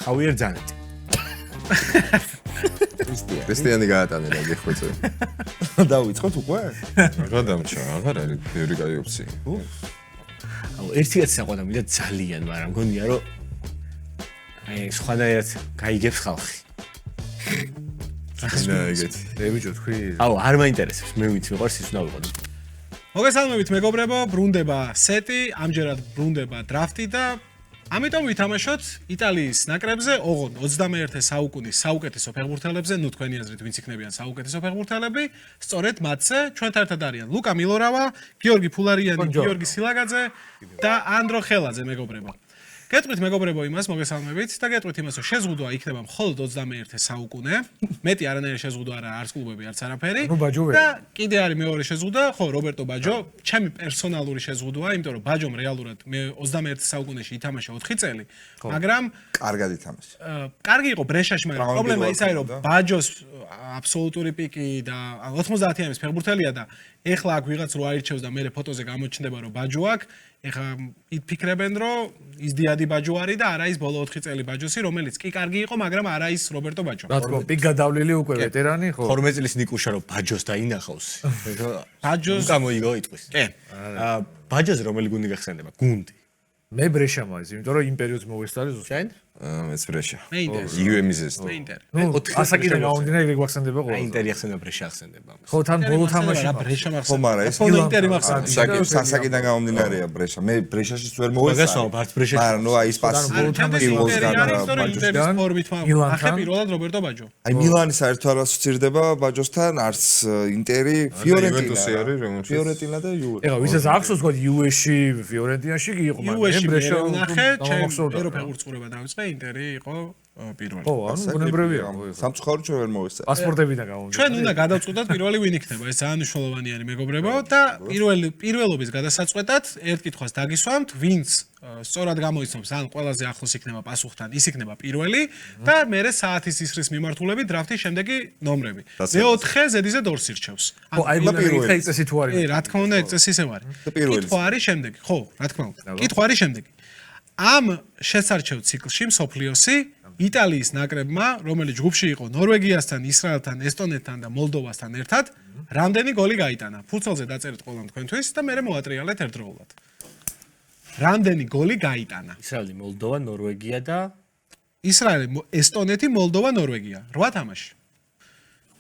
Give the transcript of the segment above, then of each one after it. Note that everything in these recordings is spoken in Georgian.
ხავიერ ძანეტი. ქრისტიანი გაატანე რა გიხვეწე. დავიწყოთ უკვე? რა დამჭა, აღარ არის ბევრი კაი ოფცია. აუ ერთი კაცი საყვანა მინდა ძალიან, მაგრამ მგონია რომ აი სხვანაირად გაიგებს ხალხი. ახლა ეგეთი. დევიჯო თქვი. აუ არ მაინტერესებს, მე ვიცი მიყვარს ის უნდა ვიყო. მოგესალმებით მეგობრებო, ბრუნდება სეტი, ამჯერად ბრუნდება დრაფტი და ამიტომ ვითამაშოთ იტალიის ნაკრებზე, ოღონდ 21 საუკუნის საუკეთესო ფეხბურთელებზე, ნუ თქვენი აზრით ვინც იქნებიან საუკეთესო ფეხბურთელები, სწორედ მათზე ჩვენთან ერთად არიან ლუკა მილორავა, გიორგი ფულარიანი, გიორგი სილაგაძე და ანდრო ხელაძე მეგობრებო. გეტყვით მეგობრებო იმას, მოგესალმებით და გეტყვით იმას, რომ შეზღუდვა იქნება მხოლოდ 21 საუკუნე. მეტი არანაირი შეზღუდვა არა, არც კლუბები, არც არაფერი. და კიდე არის მეორე შეზღუდვა, ხო, რობერტო ბაჯო, ჩემი პერსონალური შეზღუდვაა, იმიტომ რომ ბაჯომ რეალურად მე 21 საუკუნეში ითამაშა 4 წელი, მაგრამ კარგად ითამაშა. კარგი იყო ბრეშაში, მაგრამ პრობლემა ის არის, რომ ბაჯოს აბსოლუტური პიკი და 90-იანის ფეხბურთელია და ეხლა აქ ვიღაც რო აირჩევს და მე ფოტოზე გამოჩნდება რომ ბაჯო აქვს, ეხლა იფიქრებენ რომ ის დიადი ბაჯო არის და არა ის ბოლო 4 წელი ბაჯოსი, რომელიც კი კარგი იყო, მაგრამ არა ის რობერტო ბაჯო. რა თქმა უნდა, პიკ გადავლილი უკვე ვეტერანი, ხო? 12 წლის ნიკუშა რომ ბაჯოს დაინახავს. ბაჯოს გამოიგო იტყვის. კი. ბაჯოს რომელი გუნდი გახსენდება? გუნდი. მე ბრეშა მაქვს, იმიტომ რომ იმ პერიოდს მოვესწარი ზუსტად. მეც ბრეშა. მე ინტერი. იგივე მიზეზს. მე ინტერი. ნუ ასაკიდან გამომდინარე ეგრე გვახსენდება აი ყველა. ინტერი ახსენდება, ბრეშა ახსენდება. ხო, თან ბოლო თამაში რა ბრეშა ხო, მაგრამ ეს ხო ინტერი მახსენდება. სასაკიდან გამომდინარეა ბრეშა. მე ბრეშაშიც ვერ მაგას მოვესწარი. ვართ ბრეშაში. მაგრამ ნუ აი ის პასი ინტერის ფორმით ახე პირველად რობერტო ბაჯო. აი მილანი საერთოდ არ ასოცირდება ბაჯოსთან, არც ინტერი, იუვენტუსი ფიორენტინა. არის, რომელშიც. ფიორენტინა და იუვენტუსი. ეხლა ვისაც ახსოვს თქვა იუეში, ფიორენტინაში კი იყო, მაგრამ იუეში მე ბრეშა ნახე, ჩემ ევროპა ფეხბურთსყურება დავიწყე, ინტერი იყო პირველი. ხო, ანუ ბუნებრივია. სამწუხაროდ ჩვენ ვერ მოვესწარი. პასპორტებიდან გამომდინარე. ჩვენ უნდა გადავწყვეტოთ პირველი ვინ იქნება, ეს ძალიან მნიშვნელოვანი არის მეგობრებო და პირველობის გადასაწყვეტად ერთ კითხვას დაგისვამთ, ვინც სწორად გამოიცნობს, ან ყველაზე ახლოს იქნება პასუხთან, ის იქნება პირველი და მერე საათის ისრის მიმართულებით დრაფტის შემდეგი ნომრები. მეოთხე ზედიზედ ორს ირჩევს. ხო, აი მოკითხე ის წესი თუ არის. რა თქმა უნდა, ეს წესი ისევ არის. პირველი. კითხვა არის შემდეგი. ხო, რა თქმა უნდა. კითხვა არის შემდეგი. ამ შესარჩევ ციკლში მსოფლიოსი იტალიის ნაკრებმა, რომელიც ჯგუფში იყო ნორვეგიასთან, ისრაელთან, ესტონეთთან და მოლდოვასთან ერთად, რამდენი გოლი გაიტანა? ფურცელზე დაწერეთ ყველამ თქვენთვის და მე მოვატრიალეთ ერთდროულად. რამდენი გოლი გაიტანა? ისრაელი, მოლდოვა, ნორვეგია და ისრაელი, ესტონეთი, მოლდოვა, ნორვეგია. 8 თამაში.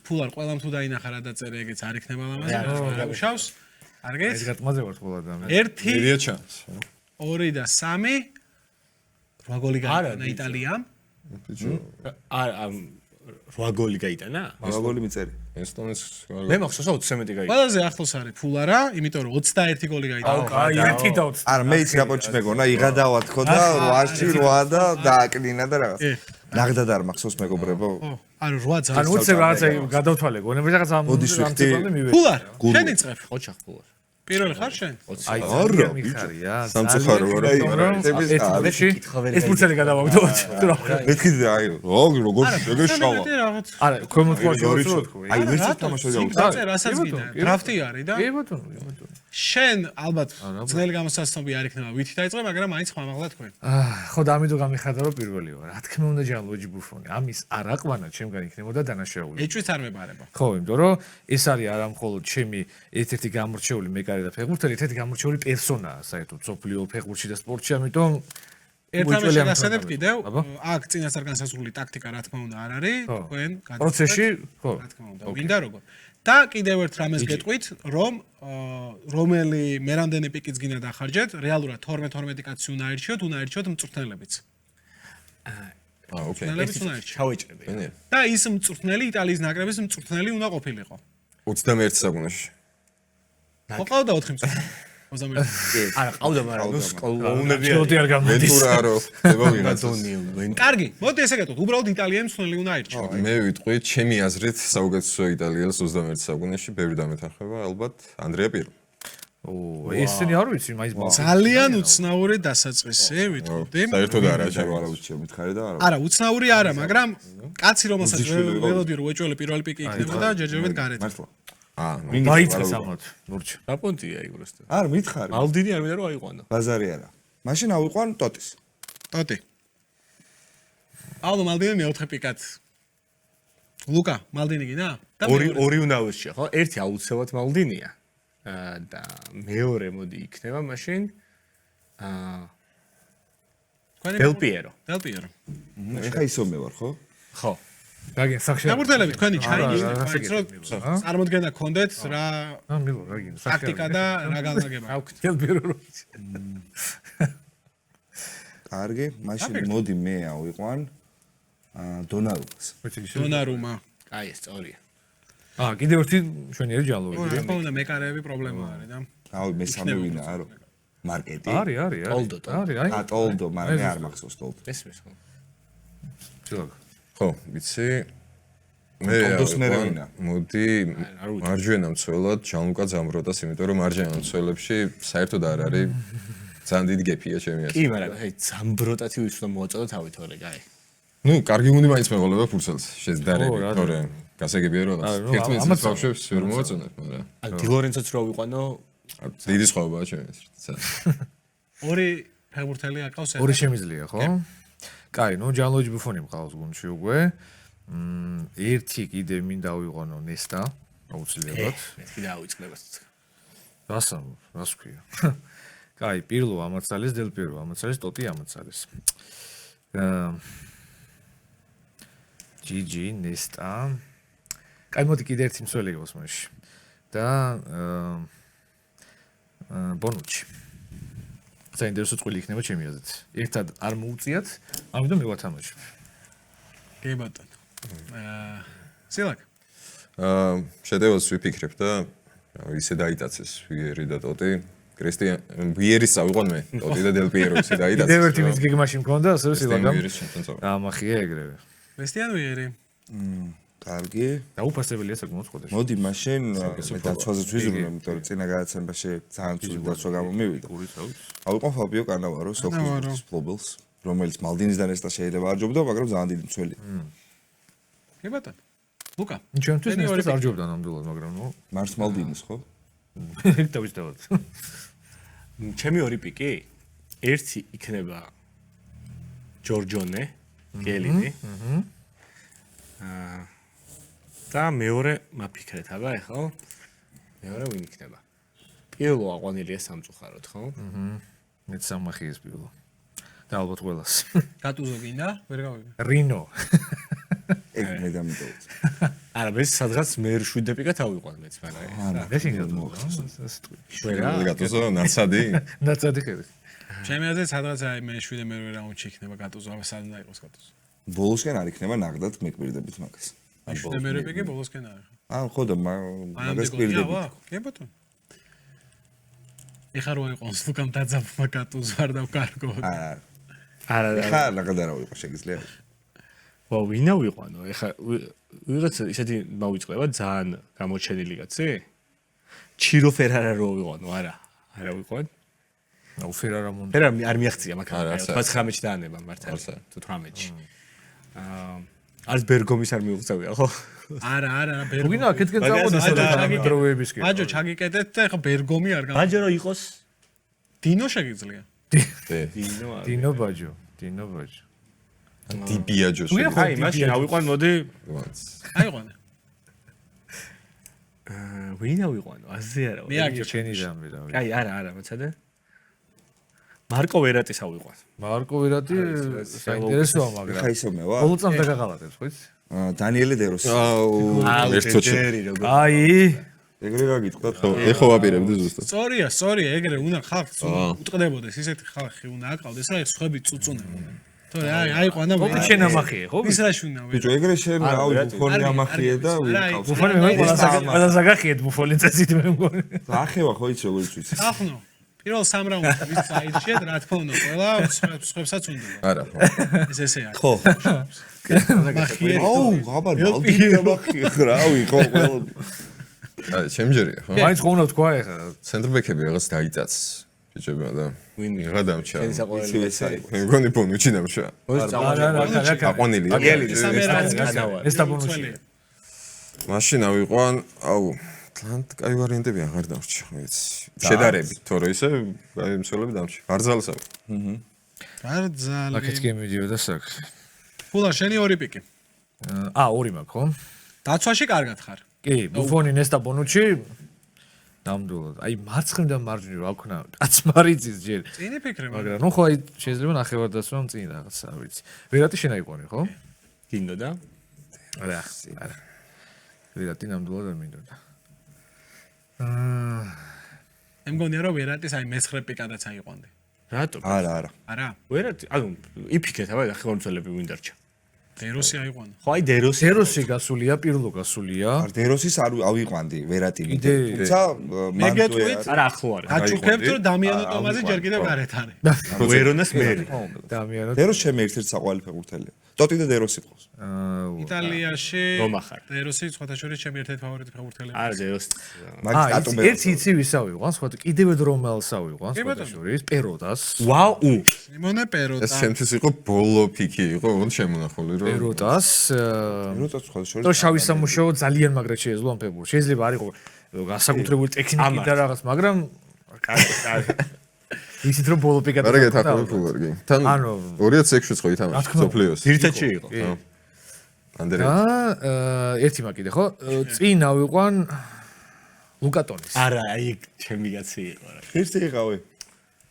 ფულარ ყველამ თუ დაინახა რა დაწერე, ეგეც არ იქნება ლამაზი, რა გუშავს. კარგეთ? ეს გატმაზე ვარ ყველა და მე. 1, მერია ჩანს. 2 და 3 8 გოლი გაიტანა იტალიამ. არა 8 გოლი გაიტანა? მაგოლი მიწერი. ესტონეთს მე მახსოვს 13 გაიტანა. ყველაზე ახლოს არის ფულარა, იმიტომ რომ 21 გოლი გაიტანა. აი, 1 და 20. არა, მე ის გაპონჩი მეგონა, იღადავა თქო და 8-ში 8 და დააკნინა და რაღაც. ნახდად არ მახსოვს მეგობრებო. ანუ 8 ძალიან. ანუ უცებ რაღაცა გადავთვალე, გონები რაღაც ამ ამცებამდე მივედი. ფულარ, შენი წრეფი. ოჩახ ფულარ. პირველი ხარ შენ? აი, არა, მიხარია. სამწუხარო ვარ. ეს ფურცელი გადავაგდოთ. მეთქი აი, როგორ შეგეშავა. არა, ქვემოთქვაში ვარ თქო. აი, ვერც თამაშობდი აუც. დაწერა რასაც გინდა. დრაფტი არის და კი ბატონო, კი ბატონო. შენ ალბათ ძნელი გამოსაცნობი არ იქნება ვითი დაიწყე, მაგრამ მაინც ხმამაღლა თქვენ. ხო და ამიტომ გამიხადა რომ პირველი ვარ. რა თქმა უნდა ჯანლუიჯი ბუფონი. ამის არაყვანა ჩემგან იქნებოდა დანაშაული. ეჭვიც არ მეპარება. ხო, იმიტომ რომ ეს არის არა მხოლოდ ჩემი ერთ-ერთი გამორჩეული მეკარე და ფეხბურთელი, ერთ-ერთი გამორჩეული პერსონაა საერთოდ სოფლიო ფეხბურთში და სპორტში, ამიტომ ერთ ამაში გასცემთ კიდევ, აქ წინასწარ განსაზღვრული ტაქტიკა რა თქმა უნდა არ არის, თქვენ პროცესში, ხო, რა თქმა უნდა, ვინდა როგორ. და კიდევ ერთ რამეს გეტყვით, რომ რომელი მე რამდენი პიკიც გინდა დახარჯეთ, რეალურად 12 კაცი უნდა აირჩიოთ, უნდა აირჩიოთ მწვრთნელებიც. ოკეი. მწვრთნელებიც უნდა აირჩიოთ. ჩავეჭრები. და ის მწვრთნელი იტალიის ნაკრების მწვრთნელი უნდა ყოფილიყო. 21 საუკუნეში. ხო ყავდა 4 მწვრთნელი. 21. არა, ყავდა, მაგრამ ნუ სკოლოვნები ჩოდი არ გამოდის. ვენტურა რო ხდება ვიღაცა. კარგი, მოდი ესე გეტყვით, უბრალოდ იტალიელი მწვრთნელი უნდა აირჩიოთ. მე ვიტყვი, ჩემი აზრით, საუკეთესო იტალიელს 21 საუკუნეში ბევრი დამეთანხმება, ალბათ ანდრეა პირო. ესენი არ ვიცი, მაინც ძალიან უცნაური დასაწყისი ვიტყოდი. საერთოდ არა, არა უჩიო მითხარი და არა. არა, უცნაური არა, მაგრამ კაცი რომელსაც ველოდი რომ უეჭველი პირველი პიკი იქნებოდა, ჯერჯერობით გარეთ. მართლა. დაიწყეს ამათ, ლურჩ. დაპონტია იგროსთან. არ მითხარი. მალდინი არ მინდა რომ აიყვანო. ბაზარი არა. მაშინ ავიყვან ტოტის. ტოტი. პაულო მალდინი მეოთხე პიკად. ლუკა, მალდინი გინდა? ორი უნდა ვერჩიო, ხო? ერთი აუცილებლად მალდინია. და მეორე მოდი იქნება მაშინ დელ პიერო. ეხა ისო მე ვარ, ხო? ხო. რაგინ სახში გამორთელები თქვენი ჩაიგეთ, წარმოდგენა გქონდეთ რა მილო რაგინ ტაქტიკა და რა განლაგება. დელპიერო კარგი, მაშინ მოდი მე ავიყვან დონარუმას. დონარუმა. აი ეს სწორია. კიდევ ერთი ჩვენიერი ჯალოვი. ხო, უნდა მეკარეები პრობლემა არის და რავი, მესამე ვინა არო? მარკეტი. არის. ტოლდო. არის. ტოლდო, მაგრამ მე არ მახსოვს ტოლდო. ესმის ხო? ცილაგ. ხო, ვიცი. მე ტოლდოს მერე ვინა? მოდი მარჯვენა მცველად ჯანლუკა ზამბროტას, იმიტომ რომ მარჯვენა მცველებში საერთოდ არ არის ძალიან დიდი გეფია ჩემი აზრით. კი, მაგრამ აი ზამბროტათი ვის უნდა მოაწოდო თავით თორე, კაი. ნუ, კარგი გუნდი მაინც მეღოლება ფურცელს, შეძდარები, თორე გასაგებია რომ ერთმანეთს ბავშვებს ვერ მოაწონებ, მაგრამ ან დილორენცოც რო ვიყვანო, დიდი სხვაობაა ჩემი აზრით. ორი ფეხბურთელი აკავს ორი შემიძლია, ხო? კაი, ნუ ჯანლუიჯი ბუფონი მყავს გუნდში უკვე. ერთი კიდე მინდა ავიყვანო ნესტა, აუცილებლად. მეთქი დაავიწყდება. რას ქვია? კაი, პირლო ამაცალეს, დელპიერო ამაცალეს, ტოტი ამაცალეს. GG ნესტა. კაი, მოდი კიდე ერთი მცველი გავს მაშინ. და ბონუჩი. საინტერესო წყვილი იქნება ჩემი აზრით. ერთად არ მოუწიათ, ამიტომ მე ვათამაშებ. კი ბატონო. სილაკ. შედევას ვიფიქრებ და ისე დაიტაცეს ვიერი და ტოტი. კრისტიან ვიერის წავიყვან მე, ტოტი და დელპიერო ისე დაიტაცეს. კიდევ ერთი ვიცი გეგმაში მქონდა, ასე სილაკამ. ვიერის ჩემთან წავიყვან. ამახია ეგრევე. კრისტიან ვიერი. კარგი. დაუფასებელია საკმაოდ ხოდაში. მოდი მაშინ მე დაცვაზეც ვიზრუნებ, იმიტომ რომ წინა გადაცემაში ძალიან ცუდი დაცვა გამომივიდა. ავიყვან ფაბიო კანავარო, სოფლის ფლობელს, რომელიც მალდინისთან ერთად შეიძლება არჯობდა, მაგრამ ძალიან დიდი მცველია. კი ბატონო. ლუკა. ჩვენთვის ნესტას არჯობდა ნამდვილად, მაგრამ ნუ მარს მალდინის, ხო? დავიწყებთ. ჩემი ორი პიკი ერთი იქნება ჯორჯონე, გელინი. და მეორე მაფიქრეთ, აბა ეხლა მეორე ვინ იქნება? პირველო აყვანილია სამწუხაროდ, ხო? მეც სამახი ეს პირველო. და ალბათ ყველას. გატუზო გინდა? ვერ გავიგე. რინო. ეგ მე დამიტოვეთ. არა, მე სადღაც მე 7 პიკა თავიყვან მეც, მაგრამ ეს ინგლისური. გატუზო ნაცადი? ნაცადი ხედი. ჩემი აზრით სადღაც აი მე 7 მერვე რაუნდში იქნება გატუზო, აბა სად უნდა იყოს გატუზო. ბოლოსკენ არ იქნება ნახდათ მეკპირდებით მაგას. 7 მერვე პიკი ბოლოსკენ არის. ხო და მაგას პირდებით. კი ბატონო. ეხლა რო იყოს ლუკამ დაძაბვა გატუზო არ დავკარგო. არა, ხა რაღაცა რა ვიყო შეგიძლია. ვა ვინა ვიყვანო? ეხლა ვიღაცა ისეთი მოვიწყდება ძალიან გამოჩენილი კაცი? ჩირო ფერარა რო ვიყვანო, არა ვიყვან. აუ ფერარა მონდა. ფერარა არ მიაღწია მაგას. 19-ში დაანება მართალი. თუ 18-ში. არც ბერგომის არ მიუღწევია, ხო? არა, თუ გინდა აქეთკენ წავოდეს სადაც დროებისკენ. ბაჯო ჩაგიკეტეთ და ეხლა ბერგომი არ გავა. ბაჯო რო იყოს დინო შეგიძლია. დინო ბაჯო. დიბიაჯოს. აი, მაშინ ავიყვან მოდი. აიყვანე. ვინ ავიყვანო? აზე არა. მე აქ ჩენი ჟამბი რა. აი, არა, მოცადე. მარკო ვერატის ავიყვან. მარკო ვერატი საინტერესოა, მაგრამ ხა ისო მე ვარ. ბოლო წამს დაგაღალატებს, ხო იცი? დანიელე დეროსი. აუ, ერთოჩი. აი, ეგრე გაგიტყვა. ხო, ეხო ვაპირებდი ზუსტად. სწორია, ეგრე უნდა ხალხს უტყდებოდეს, ისეთი ხალხი უნდა აკავდეს, რა ხუები წუწუნებოდნენ. თორე აიყვანა მე. ოფი შენ ამახიე, ხო? ის რა შუნა ვე. ბიჭო, ეგრე შენ რავი ბუფონი ამახიე და ვიყავს. ბუფონი მე ყველა ზაგახიეთ ბუფონი წესით მე მგონი. ახევა ხო იცი როგორ ვიცი. ახნო. პირველ 3 რაუნდში ვის საიდში რა თქმა უნდა ყველა სხვებსაც უნდა. არა. ეს ესე არის. ხო. აუ, აბა მალდინი ამახიე რავი ხო ყველა. აი, შემჯერია, ხო? მაინც ხო უნდა თქვა ეხლა. ცენტრბექები რაღაც დაიტაცეს. ბიჭებმა და ვინ ვიღა დამჭა. ეს საყვარელი ეს არის. მე მგონი ბონუჩი დამჭა. აყვანილია. ეს დაბონუჩია. მაშინ ავიყვან, აუ, თან კაი ვარიანტები აღარ დამჭა, ხო იცი. შედარებით, თორე ისე აი მსვლელები დამჭა. ბარძალსა. ბარძალი. აქეთ გემიდიოდა საქმე. ფულა შენი ორი პიკი. ორი მაქვს, ხო? დაცვაში კარგად ხარ. კი, ბუფონი, ნესტა, ბონუჩი. ნამდვილად. აი, მარცხნიდან მარჯვნივ რა ვქნა, კაცმარიძის ჯერ. წინი ფიქრე, მაგრამ ნუ ხო აი შეიძლება ნახევარდაცვამ წინ რაღაცა, ვიცი. ვერატი შენ აიყვანი, ხო? გინდოდა? არა. ვერატი ნამდვილად არ მინდოდა. მე მგონია რომ ვერატის აი მე-9 პიკადაც აიყვანდი. რატო? არა. ვერატი, ანუ იფიქეთ, აბა ხელმძღვანელები ვინ დარჩა? დეროსი აიყვანა. ხო, აი დეროსი. დეროსი გასულია, პირლო გასულია. არ დეროსის არ ავიყვანდი ვერატი მე. კიდე თუმცა მე გეტყვით, არა ახლო არის. აჩუქებთ რომ დამიანო ტომაზი ჯერ კიდევ გარეთ არის. ვერონას მერი. დამიანო. დეროს ჩემი ერთ-ერთი საყვარელი ფეხბურთელია. ტოტი და დეროსი ყავს. იტალიაში რომა ხარ. დეროსი სხვათა შორის ჩემი ერთ-ერთი ფავორიტი ფეხბურთელია. არა დეროსი. მაგის ატომები. ერთი იცი ვისა ვიყვანს, სხვა კიდევ რომელსა ვიყვანს, სხვა შორის პეროტას. ვაუ. სიმონე პეროტა. ეს ჩემთვის იყო ბოლო პიკი იყო, ოღონდ შემონახული რომ პეროტას. როცა სხვა შორის. და შავი სამუშაო ძალიან მაგრად შეეძლო ამ ფეხბურთს. შეიძლება არ იყოს განსაკუთრებული ტექნიკი და რაღაც, მაგრამ ისიც რომ ბოლო პიკად. არა გეთახმები ფულარგი. თან ანუ 2006-ში ხო ითამაშა სოფლიოს. ძირითადში იყო. ანდერე. ერთი მაგი ხო? წინ ავიყვან ლუკატონის. არა, აი ჩემი კაცი იყო რა. ერთი იყავი.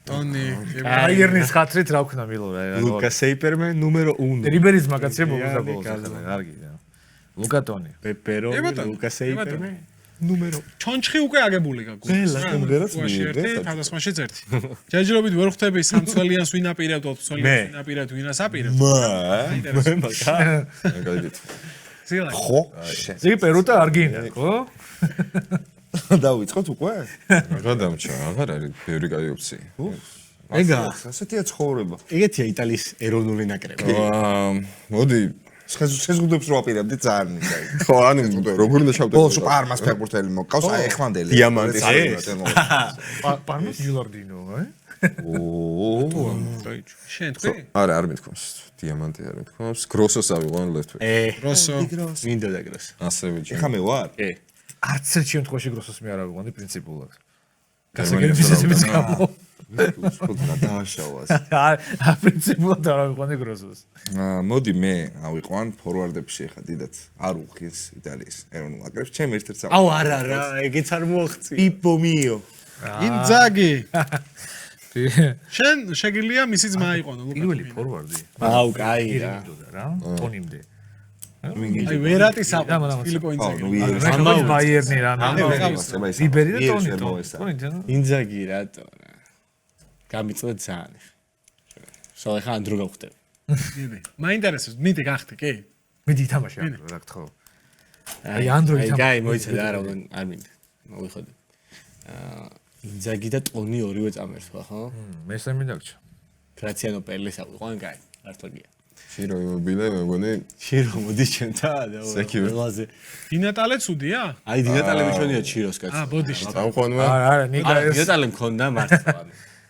ტონი. აიერნის ხათრით რა ვქნა მილო რა. ლუკა სეიპერმენ ნუმერო 1. რიბერის მაგაცია მოგზა ბოლოს ახლა კარგი. ლუკატონი. პეპერო, ლუკა სეიპერმენ ნუმერო. ჩონჩხი უკვე აგებული გაქვს. გერაც ერთი თავდასხმაშიც ერთი. ჯერჯერობით ვერ ხვდები სამცველიანს ვინ აპირებთ, 20-ცველიანს ვინ აპირებთ, ვინას აპირებთ. მაგალითად. ზილა. ხო? ზიგი პერუტა არ გინდა, ხო? დავიწყოთ უკვე? რა დამჭა, აღარ არის ბევრი კაი ოფცია. ეგა, ასეთია ცხოვრება. ეგეთია იტალიის ეროვნული ნაკრები. მოდი შეზღუდვებს რო აპირებდი ძალიან ნიკაი. ხო, ანუ როგორ უნდა ჩავდე? ბოლოს პარმას ფეხბურთელი მოკავს, აი ეხმანდელი. დიამანტის პარმის ჯილარდინო, შენ თქვი? არა, არ მithქვამს. დიამანტი არ მithქვამს. გროსოს ავიყვან ლეფტვე. როსო. მინდოდა გროსო. ასევე ჯერ. ეხა მე ვარ? კი. არც ერთ შემთხვევაში გროსოს მე არ ავიყვანდი პრინციპულად. გასაგებისებიც გამო. სულ დააშავას. პრინციპულად არ ავიყვანდი გროსოს. მოდი მე ავიყვან ფორვარდებში ეხა დიდად არ უხის იტალიის ეროვნულ ნაკრებს. ჩემ ერთ-ერთ აუ არა რა, ეგეც არ მოაღწია. პიპო მიო. ინძაგი. შენ შეგიძლია მისი ძმა აიყვანო ლუკა. პირველი ფორვარდი. აუ, კაი რა. რა? ტონიმდე. აი ვერატი საყო ფილიპო ინძაგი. ამბავს ბაიერნი რა. რიბერი და ტონი. ინძაგი რატო რა. გამიწვე ძალიან. სულ ახლა ანდრო გავხდები. დიდი. მაინტერესებს, მიდი გახდი, კი? მიდი ითამაშე რა გთხოვ. აი ანდროი ითამაშე. აი მოიცადე არა, არ მინდა. მოვიხოდე. ინძაგი და ტონი ორივე წამერთვა, ხო? მესამე დაგჭა. გრაციანო პერლეს აღვიყვან, კაი, მართლია. შირო იმობილე მეგონი შირო მოდის ჩემთან და ყველაზე დინატალე ცუდია? აი დინატალე მიჩვენია ჩიროს კაცი. ბოდიში. წავყვანმა არა ნიკა ეს დინატალე მქონდა მართლა.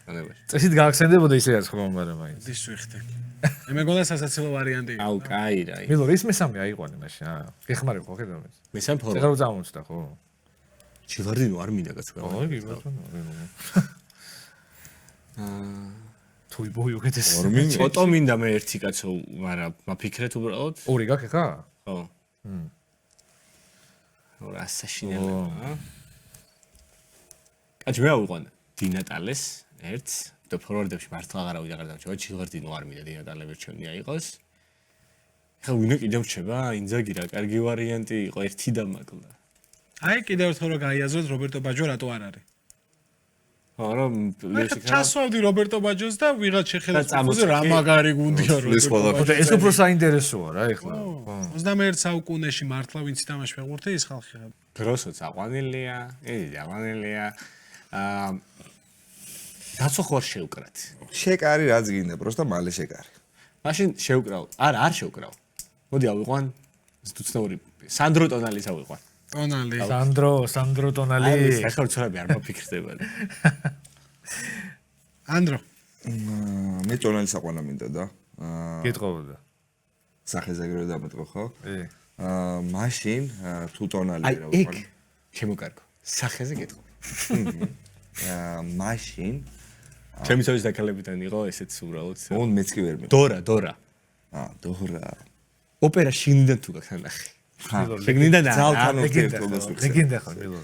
ანებაში. წესით გაახსენდებოდა ისე რაც ხომ მაგრამ მაინც. ის ვიხდე. მე მგონია სასაცილო ვარიანტი. აუ კაი რა. მილო ის მესამე აიყვანე მაშინ გეხმარებ ხო ხედავ მე. მესამე ფორმა. ეხლა წამოვწდა ხო? ჩივარდინო არ მინდა კაცო. ოი ბატონო. თუ იბოი უკეთეს. ფოტო მინდა მე ერთი კაცო, მაგრამ მაფიქრეთ უბრალოდ. ორი გაქვს ხა? ხო. ორ ასაშინელა. კაცო მე ავიყვან დინატალეს ერთს და ფორვარდებში მართლა აღარ ავიდა გარდა ჩავა ჩივარდინო არ მინდა დინატალე ვერჩენია იყოს. ხა ვინო კიდევ რჩება ინძაგი რა კარგი ვარიანტი იყო ერთი და მაგლა. აი კიდევ ერთხელ რომ გაიაზროთ რობერტო ბაჯო რატო არ არის? არა, ჩასვავდი რობერტო ბაჯოს და ვიღაც შეხედა ფუზე რა მაგარი გუნდია რობერტო. ეს უფრო საინტერესოა რა ეხლა. 21 საუკუნეში მართლა ვინც ითამაშ ფეხბურთი ის ხალხი. გროსოც აყვანილია, იგი აყვანილია. დაცვა ხوار შევკრათ. შეკარი რაც გინდა, პროსტა მალე შეკარი. მაშინ შევკრავ. არა, არ შევკრავ. მოდი ავიყვან თუცნაური სანდრო ტონალის ავიყვან. ტონალი. სანდრო ტონალი. აი, ახლა ვცხოვრები არ მოფიქრდება. ანდრო. მე ტონალის აყვანა მინდა და გეტყობოდა. სახეზე ეგრევე დამეთქო ხო? კი. მაშინ თუ ტონალი აი, რა ეგ ვიყო. შემოკარგო. სახეზე გეტყობ. მაშინ ჩემი თავის დაკალებიდან იყო ესეც უბრალოდ. მონ მეც კი ვერ მე. დორა. დოხრა. ოპერა შინიდან თუ გაქვს ნახე. შიგნიდან ძალთან ლეგენდა ურთიერთობას ხო, ვიხსენებ. ლეგენდა ხო მილო.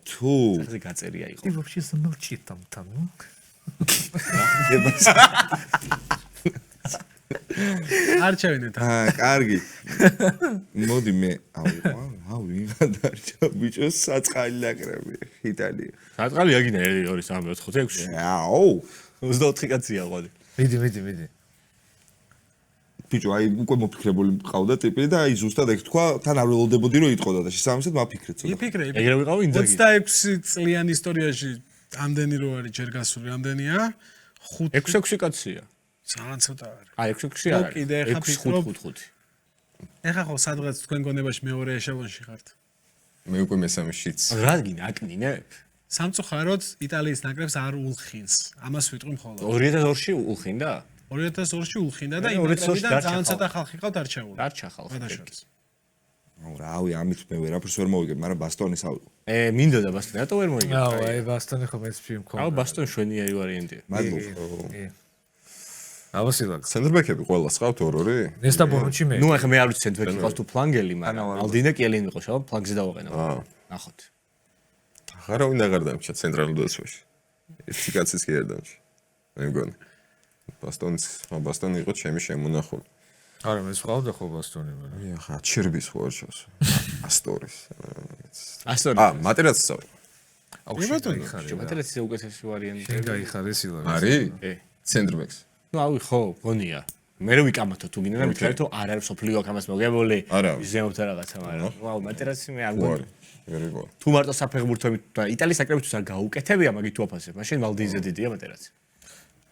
თუ ხზე გაწერია იყო. Ты вообще замолчи там, ну. არჩევინეთ. კარგი. მოდი მე ავი დარჩა ბიჭოს საწყალი ნაკრები იტალია. საწყალი აგინა 1 2 3 4 5 6. აუ 24 კაცია ყოდი. მიდი. ბიჭო აი უკვე მოფიქრებული მყავდა ტიპი და აი ზუსტად ეგ თქვა თან არ ველოდებოდი რომ იტყოდა და შესაბამისად მაფიქრე ცოტა. იფიქრე. ეგრე ვიყავი ინძაგი. 26 წლიან ისტორიაში ამდენი რო არის ჯერ გასული ამდენია 6 კაცია. ძალიან ცოტა არის. აი 6 არ არის. კიდე ეხა 6 ფიქრობ. 5 5. ეხა ხო სადღაც თქვენ გონებაში მეორე ეშელონში ხართ. მე უკვე მესამე შიც. რა გინდა აკნინებ? სამწუხაროდ იტალიის ნაკრებს არ ულხინს. ამას ვიტყვი მხოლოდ. 2002-ში უხინდა? 2002-ში ულხინდა და მე იმ 2002-ში ნაკრებიდან დარჩა ძალიან ხალხი. ცოტა ხალხი ყავთ არჩეული. დარჩა ხალხი. გადაშოც. აუ რავი ამით მე ვერაფერს ვერ მოვიგებ, მაგრამ ბასტონის ავიღო. მინდოდა ბასტონი, რატო ვერ მოიგებ? აუ, აი ბასტონი ხო მეც ფილმ ქონდა. აუ ბასტონი შვენიერი ვარიანტია. მადლობა. ავასილაკ. ცენტრბექები ყველას ყავთ 2-2? ნესტა ბონუჩი მე. ნუ ახლა მე არ ვიცი ცენტრბექი ყავს თუ ფლანგელი, მაგრამ ალდინა კიელინი იყო, შევ ფლანგზე დავაყენო. ნახოთ. არავინ აღარ დამჭა ცენტრალურ დაცვაში. ერთი კაცის კი არ დამჭა. მე მგონი. ბასტონი იყო ჩემი შემონახული. არა, მე ვყავდა ხო ბასტონი, მაგრამ. ხა ჩერბის ხوارჩოს. ასტორის. ასტორი. მატერაცი წავ. აუ, მატერაცი უკეთესი ვარიანტია. შენ გაიხარე სილა. არის? ე. ცენტრბექს. ნუ ავი ხო, გონია. მე რო ვიკამათო თუ გინდა და მითხრა თუ არ არის სოფლიო აქ ამას მოგებული. არა. ზემოთ რაღაცა, მაგრამ ვაუ, მატერაცი მე არ გონია. ვერიგო. თუ მარტო საფეხბურთოებით და იტალიის ნაკრებისთვის არ გაუკეთებია, მაგით თუ აფასებ, მაშინ მალდინზე დიდია მატერაცი.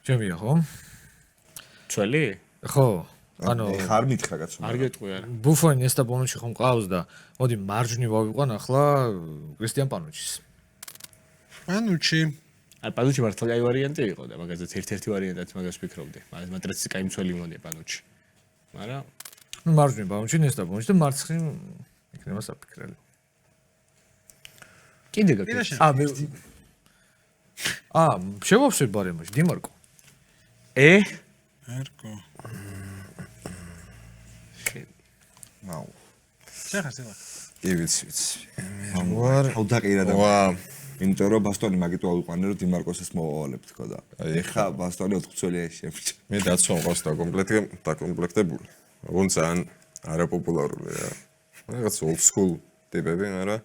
ჩემია ხო? ჩველი? ხო. ანუ ხა არ მითხრა კაცო. არ გეტყვი არა. ბუფონი ნესტა ბონუჩი ხომ ყავს და მოდი მარჯვნი ვავიყვან ახლა კრისტიან პანუჩის. პანუჩი. აი პანუჩი მართლა კაი ვარიანტი იყო და მაგაზეც ერთ-ერთი ვარიანტად მაგას ვფიქრობდი. მაგრამ მატრიცი კაი მცველი მონია პანუჩი. მაგრამ ნუ მარჯვნი პანუჩი ნესტა ბონუჩი და მარცხნი იქნება საფიქრელი. კიდე გაკეთე. მე შევავსებ ბარემაში დიმარკო. ერკო. აუ შეხარ სილა. კი ვიცი. თავდაყირა და ვა, იმიტომ რომ ბასტონი მაგით ავიყვანე რომ დიმარკოსს მოვავალებ თქო და აი, ეხა ბასტონი 4 წელია შემჭა. მე დაცვა მყავს დაკომპლექტებული. ოღონდ ძალიან არაპოპულარული რა. რაღაც old school ტიპები, მაგრამ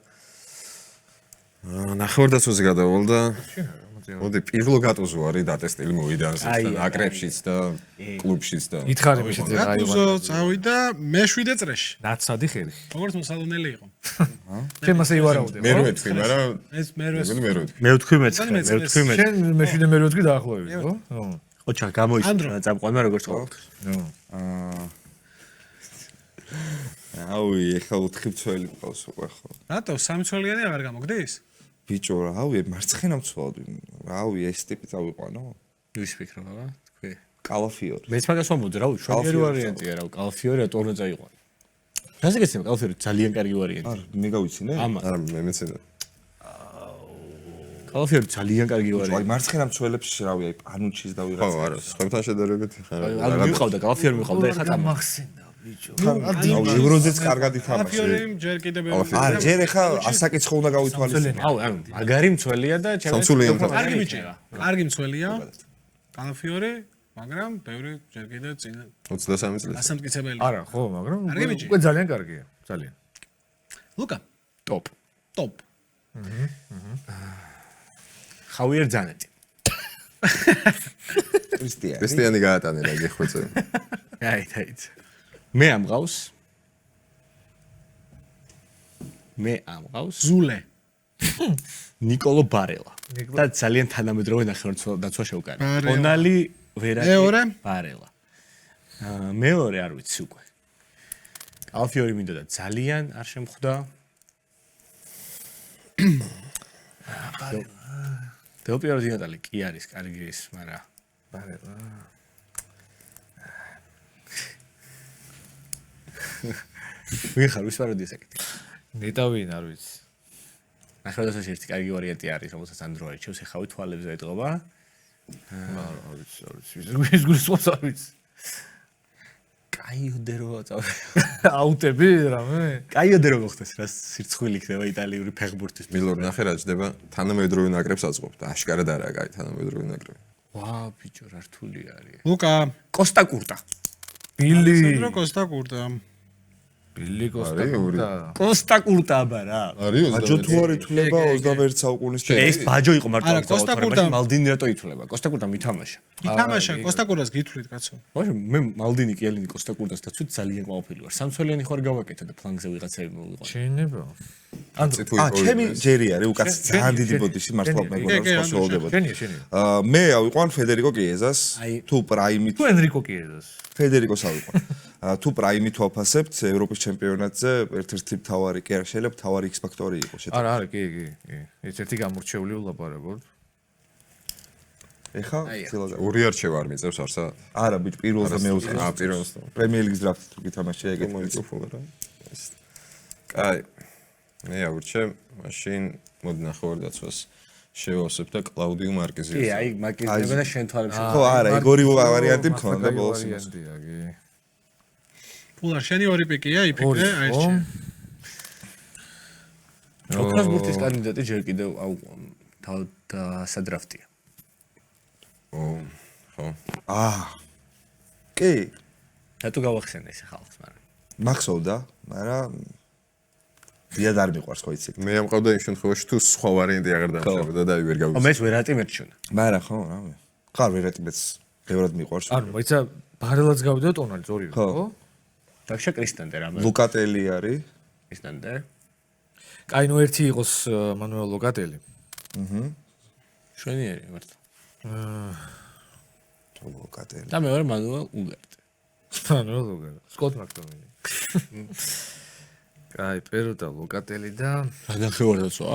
ნახევარდაცვაზე გადავალ და მოდი პირველ გატუზო არის დატესტილი მოვიდა ნაკრებშიც და კლუბშიც და ითხარი მე შეძება გატუზო წავიდა მე-7 წრეში. ნაცადი ხერი. როგორც მოსალონელი იყო. შენ მასე ივარაუდე. მე რო მეთქვი, მაგრამ ეს მე მე რო ვთქვი. მე ვთქვი მეც. მე ვთქვი შენ მე-7 მე ვთქვი დაახლოებით, ხო? ოჩა გამოიშვა წამყვანმა როგორც ყოველთვის. აუ ეხა 4 წელი მყავს უკვე ხო. რატო 3 წელიანი აღარ გამოგდის? ბიჭო რავი მარცხენა მცვალდი. რავი ეს ტიპი წავიყვანო. ვის ფიქრობ აბა? თქვი. კალაფიორი. მეც მაგას ვამბობდი რა, შვენიერი ვარიანტია რა, კალფიორია ტორნო წაიყვან. რაზე გეცემა კალფიორი ძალიან კარგი ვარიანტია. არ მე გავიცინე? არა მე მეცედა. კალფიორი ძალიან კარგი აი ვარიანტია. მარცხენა მცველებს რავი აი პანუჩის და ხო, ვიღაცა. არა, სხვებთან შედარებით არ მიყავდა კალფიორი მიყავდა ეხა თამა. მახსენდა ბიჭო. აუ ევროზეც კარგად ითამაშე. კალფიორი ჯერ კიდევ არა ჯერ ეხა ასაკიცხო უნდა გავითვალისწინო. აუ, ანუ მაგარი მცველია და სამსულიანი თამა. კარგი ბიჭია. კარგი მცველია. კალფიორი, მაგრამ ბევრი ჯერ კიდევ წინ 23 წელი. ასამტკიცებელი. არა, ხო, მაგრამ კარგი ბიჭი. უკვე ძალიან კარგია, ძალიან. ლუკა, ტოპ. ტოპ. ხავიერ ძანეტი. ქრისტიანი გაატანე რა გეხვეწე. აი. მე ამყავს. ზულე. ნიკოლო ბარელა. და ძალიან თანამედროვე ნახევარდაცვა შევკარი. ბარელა. ონალი ვერაი მეორე? ბარელა. მეორე არ ვიცი უკვე. კალფიორი მინდოდა ძალიან არ შემხვდა. დელპიერო დინატალი კი არის კარგი ის, მაგრამ ბარელა. ვინ ხარ ვის ვაროდი ესაკეთი? ნეტავინ არ ვიცი. ნახევარდაცვაში ერთი კარგი ვარიანტი არის, რომელსაც ანდრო არჩევს, ეხავი თვალებზე ეტყობა. არ ვიცი. ის გულისხმობს არ ვიცი. კაიოდერო წავ. აუტები რამე? კაიოდერო მოხდეს რა სირცხვილი იქნება იტალიური ფეხბურთის. მილორ ნახე რა ჯდება თანამედროვე ნაკრებს აწყობ და აშკარად არაა კაი თანამედროვე ნაკრები. ვა ბიჭო რა რთული არის. ლუკა კოსტა კურტა. ბილი. სანდრო კოსტა კურტა. ბილი არის კოსტა. ორი. კოსტა კურტა აბა რა. არის ბაჯო თუ არ ითვლება 21 საუკუნის ეს ბაჯო იყო მარტო არა, კოსტა კურტა- მალდინი რატო ითვლება? კოსტა კურტა მითამაშა. ითამაშა კოსტა კურტას გითვლით კაცო. ვაჟო მე მალდინი კიელინი კოსტა კურტას და ცუდ ძალიან ყოფილი ვარ. სამცველიანი ხარ გავაკეთე და ფლანგზე ვიღაცები მოვიყვანე. შეიძლება. ანუ ჩემი ჯერი არის უკაც ძალიან დიდი ბოდიში მართლა მეგობრებს ხოსოლდება. შენია. მე ავიყვან ფედერიკო კიეზას აი- თუ პრაიმით თუ ენრიკო კიეზას. ფედერიკოს ავიყვან. თუ პრაიმით ვაფასებთ ევროპის ჩემპიონატზე ერთ-ერთი მთავარი კი არა შეიძლება მთავარი X ფაქტორი იყოს შეტანილი. არა, კი. ერთ-ერთი გამორჩეული ვლაპარაკობთ. ეხა აი, ცილაგა. ორი არჩევა არ მიწევს არსა. არა ბიჭ პირველ და მეოთხე. პირველს და პრემიერ ლიგის დრაფტი თუ გითამაშე ეგეთი. მოიწოფოლა რა. კაი. მე აურჩე, მაშინ მოდი ნახევარდაცვას შევავსებ და კლაუდიუ მარკიზი. კი, აი მაგიზდება და შენ თვალებში. ხო, არა, ეგ ორი ვარიანტი მქონდა ბოლოს. ვარიანტია, კი. პულარ შენი ორი პიკია იფიქრე აირჩე. ოქროსბურთის კანდიდატი ჯერ კიდევ და სადრაფტია. ხო. კი, რატო გავახსენე ეს ხალხს, მაგრამ მახსოვდა, მაგრამ დიად არ მიყვარს ხო იცი. მე ამყავდა იმ შემთხვევაში თუ სხვა ვარიანტი აღარ დამშავდა და აი ვერ ხო, გავიქცე. მე ვერატი მერჩუნა. მაგრამ ხო, რამე. ხარ ვერატიბეც ბევრად მიყვარს. ანუ მოიცა ბარელაც გავიდა ტონალიც ორივე, ხო. ხო? დაგშა კრისტანდე რამე. ლუკატელი არის. კრისტანდე. კაი, ნუ ერთი იყოს მანუელ ლოკატელი. შვენიერი მართლა. ლუკატელი. და მეორე მანუელ უგერტი. მანუელ ლოკატელი. სკოტ მაკტომინი. კაი, პერო და ლოკატელი და რა ნახევარდაცვა?